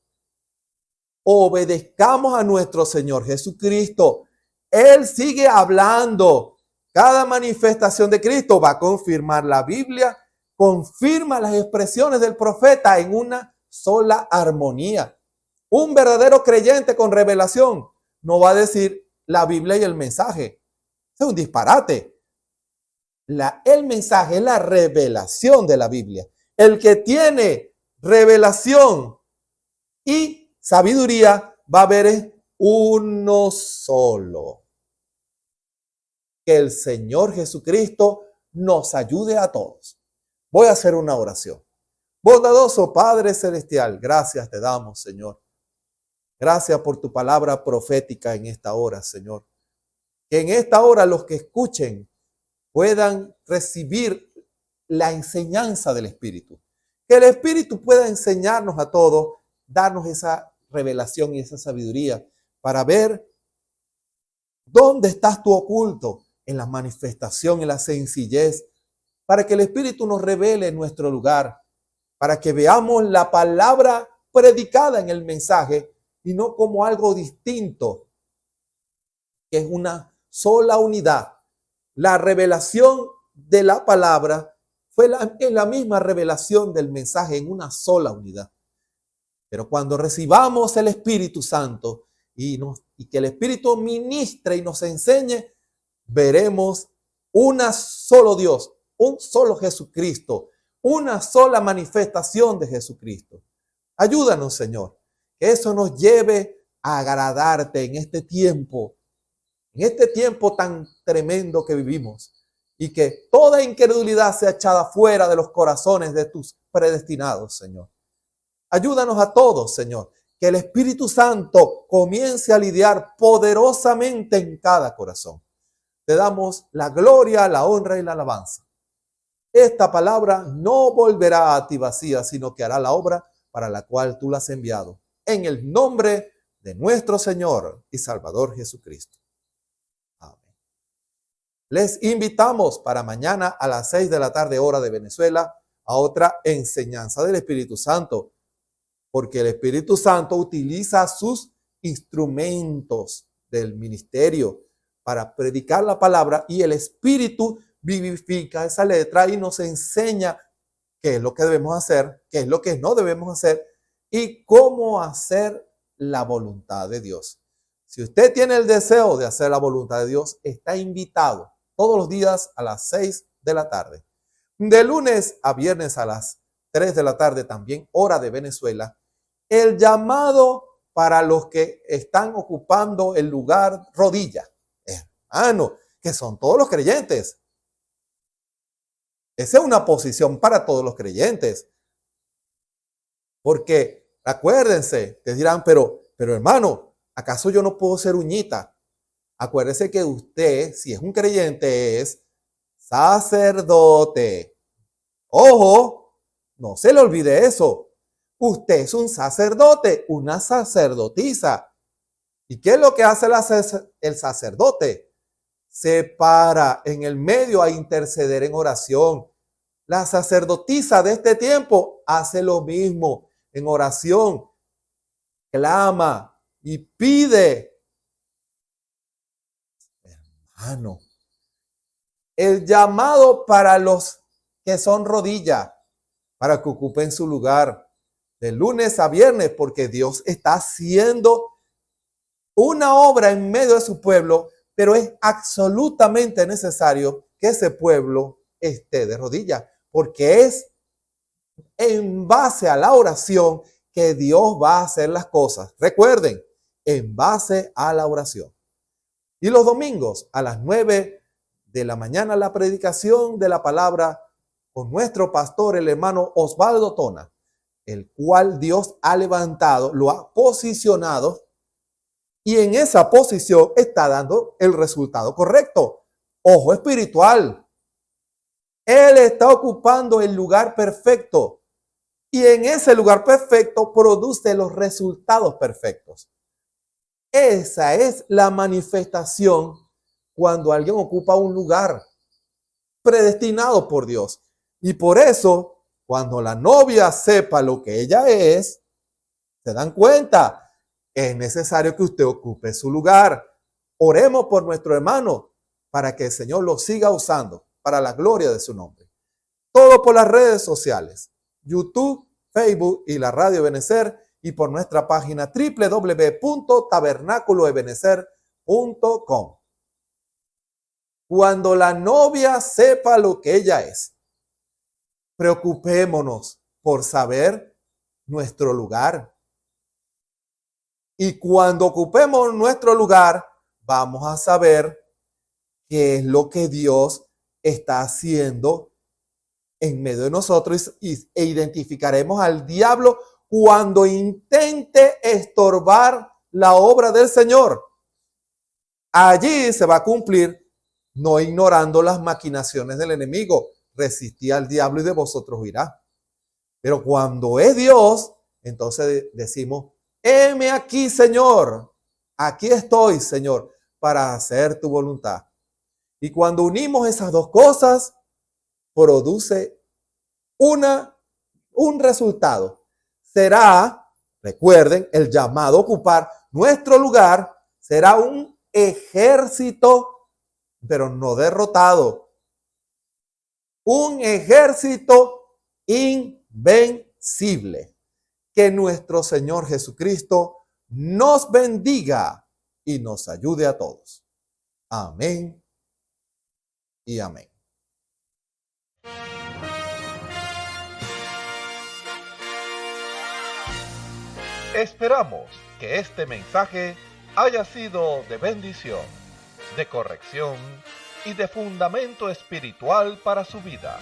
E: Obedezcamos a nuestro Señor Jesucristo. Él sigue hablando. Cada manifestación de Cristo va a confirmar la Biblia, confirma las expresiones del profeta en una sola armonía. Un verdadero creyente con revelación no va a decir la Biblia y el mensaje. Es un disparate. El mensaje es la revelación de la Biblia. El que tiene revelación y sabiduría va a ver uno solo. Que el Señor Jesucristo nos ayude a todos. Voy a hacer una oración. Bondadoso Padre Celestial, gracias te damos, Señor. Gracias por tu palabra profética en esta hora, Señor. Que en esta hora los que escuchen puedan recibir la enseñanza del Espíritu. Que el Espíritu pueda enseñarnos a todos, darnos esa revelación y esa sabiduría para ver dónde estás tú oculto en la manifestación, en la sencillez, para que el Espíritu nos revele nuestro lugar, para que veamos la palabra predicada en el mensaje y no como algo distinto, que es una sola unidad. La revelación de la palabra fue la misma revelación del mensaje en una sola unidad. Pero cuando recibamos el Espíritu Santo y que el Espíritu ministre y nos enseñe, veremos una solo Dios, un solo Jesucristo, una sola manifestación de Jesucristo. Ayúdanos, Señor, que eso nos lleve a agradarte en este tiempo tan tremendo que vivimos, y que toda incredulidad sea echada fuera de los corazones de tus predestinados, Señor. Ayúdanos a todos, Señor, que el Espíritu Santo comience a lidiar poderosamente en cada corazón. Te damos la gloria, la honra y la alabanza. Esta palabra no volverá a ti vacía, sino que hará la obra para la cual tú la has enviado. En el nombre de nuestro Señor y Salvador Jesucristo. Amén. Les invitamos para mañana a las 6 de la tarde, hora de Venezuela, a otra enseñanza del Espíritu Santo. Porque el Espíritu Santo utiliza sus instrumentos del ministerio para predicar la palabra, y el Espíritu vivifica esa letra y nos enseña qué es lo que debemos hacer, qué es lo que no debemos hacer y cómo hacer la voluntad de Dios. Si usted tiene el deseo de hacer la voluntad de Dios, está invitado todos los días a las 6 de la tarde. De lunes a viernes a las 3 de la tarde también, hora de Venezuela, el llamado para los que están ocupando el lugar rodilla. Hermano, que son todos los creyentes. Esa es una posición para todos los creyentes. Porque, acuérdense, te dirán, pero hermano, ¿acaso yo no puedo ser uñita? Acuérdese que usted, si es un creyente, es sacerdote. Ojo, no se le olvide eso. Usted es un sacerdote, una sacerdotisa. ¿Y qué es lo que hace el sacerdote? Se para en el medio a interceder en oración. La sacerdotisa de este tiempo hace lo mismo en oración. clama y pide. Hermano, el llamado para los que son rodillas, para que ocupen su lugar de lunes a viernes, porque Dios está haciendo una obra en medio de su pueblo, pero es absolutamente necesario que ese pueblo esté de rodillas, porque es en base a la oración que Dios va a hacer las cosas. Recuerden, en base a la oración. Y los domingos a las 9 de la mañana la predicación de la palabra con nuestro pastor, el hermano Osvaldo Tona, el cual Dios ha levantado, lo ha posicionado y en esa posición está dando el resultado correcto. Ojo espiritual. Él está ocupando el lugar perfecto y en ese lugar perfecto produce los resultados perfectos. Esa es la manifestación cuando alguien ocupa un lugar predestinado por Dios. Y por eso, cuando la novia sepa lo que ella es, se dan cuenta, es necesario que usted ocupe su lugar. Oremos por nuestro hermano para que el Señor lo siga usando para la gloria de su nombre. Todo por las redes sociales, YouTube, Facebook y la Radio Ebenecer, y por nuestra página www.tabernaculoebenecer.com. Cuando la novia sepa lo que ella es, preocupémonos por saber nuestro lugar. Y cuando ocupemos nuestro lugar, vamos a saber qué es lo que Dios está haciendo en medio de nosotros e identificaremos al diablo cuando intente estorbar la obra del Señor. Allí se va a cumplir, no ignorando las maquinaciones del enemigo. Resistid al diablo y de vosotros huirá. Pero cuando es Dios, entonces decimos, heme aquí, Señor. Aquí estoy, Señor, para hacer tu voluntad. Y cuando unimos esas dos cosas, produce un resultado. Será, recuerden, el llamado a ocupar nuestro lugar será un ejército, pero no derrotado. Un ejército invencible. Que nuestro Señor Jesucristo nos bendiga y nos ayude a todos. Amén y amén.
A: Esperamos que este mensaje haya sido de bendición, de corrección y de fundamento espiritual para su vida.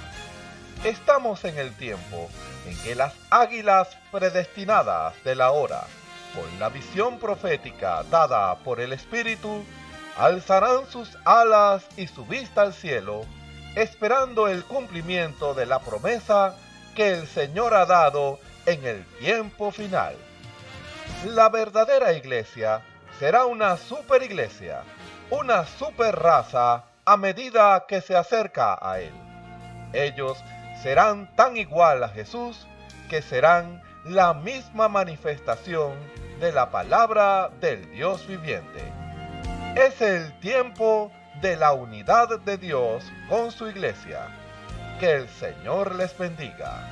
A: Estamos en el tiempo en que las águilas predestinadas de la hora, con la visión profética dada por el Espíritu, alzarán sus alas y su vista al cielo, esperando el cumplimiento de la promesa que el Señor ha dado en el tiempo final. La verdadera iglesia será una superiglesia, una super raza a medida que se acerca a Él. Ellos serán tan igual a Jesús que serán la misma manifestación de la palabra del Dios viviente. Es el tiempo de la unidad de Dios con su iglesia. Que el Señor les bendiga.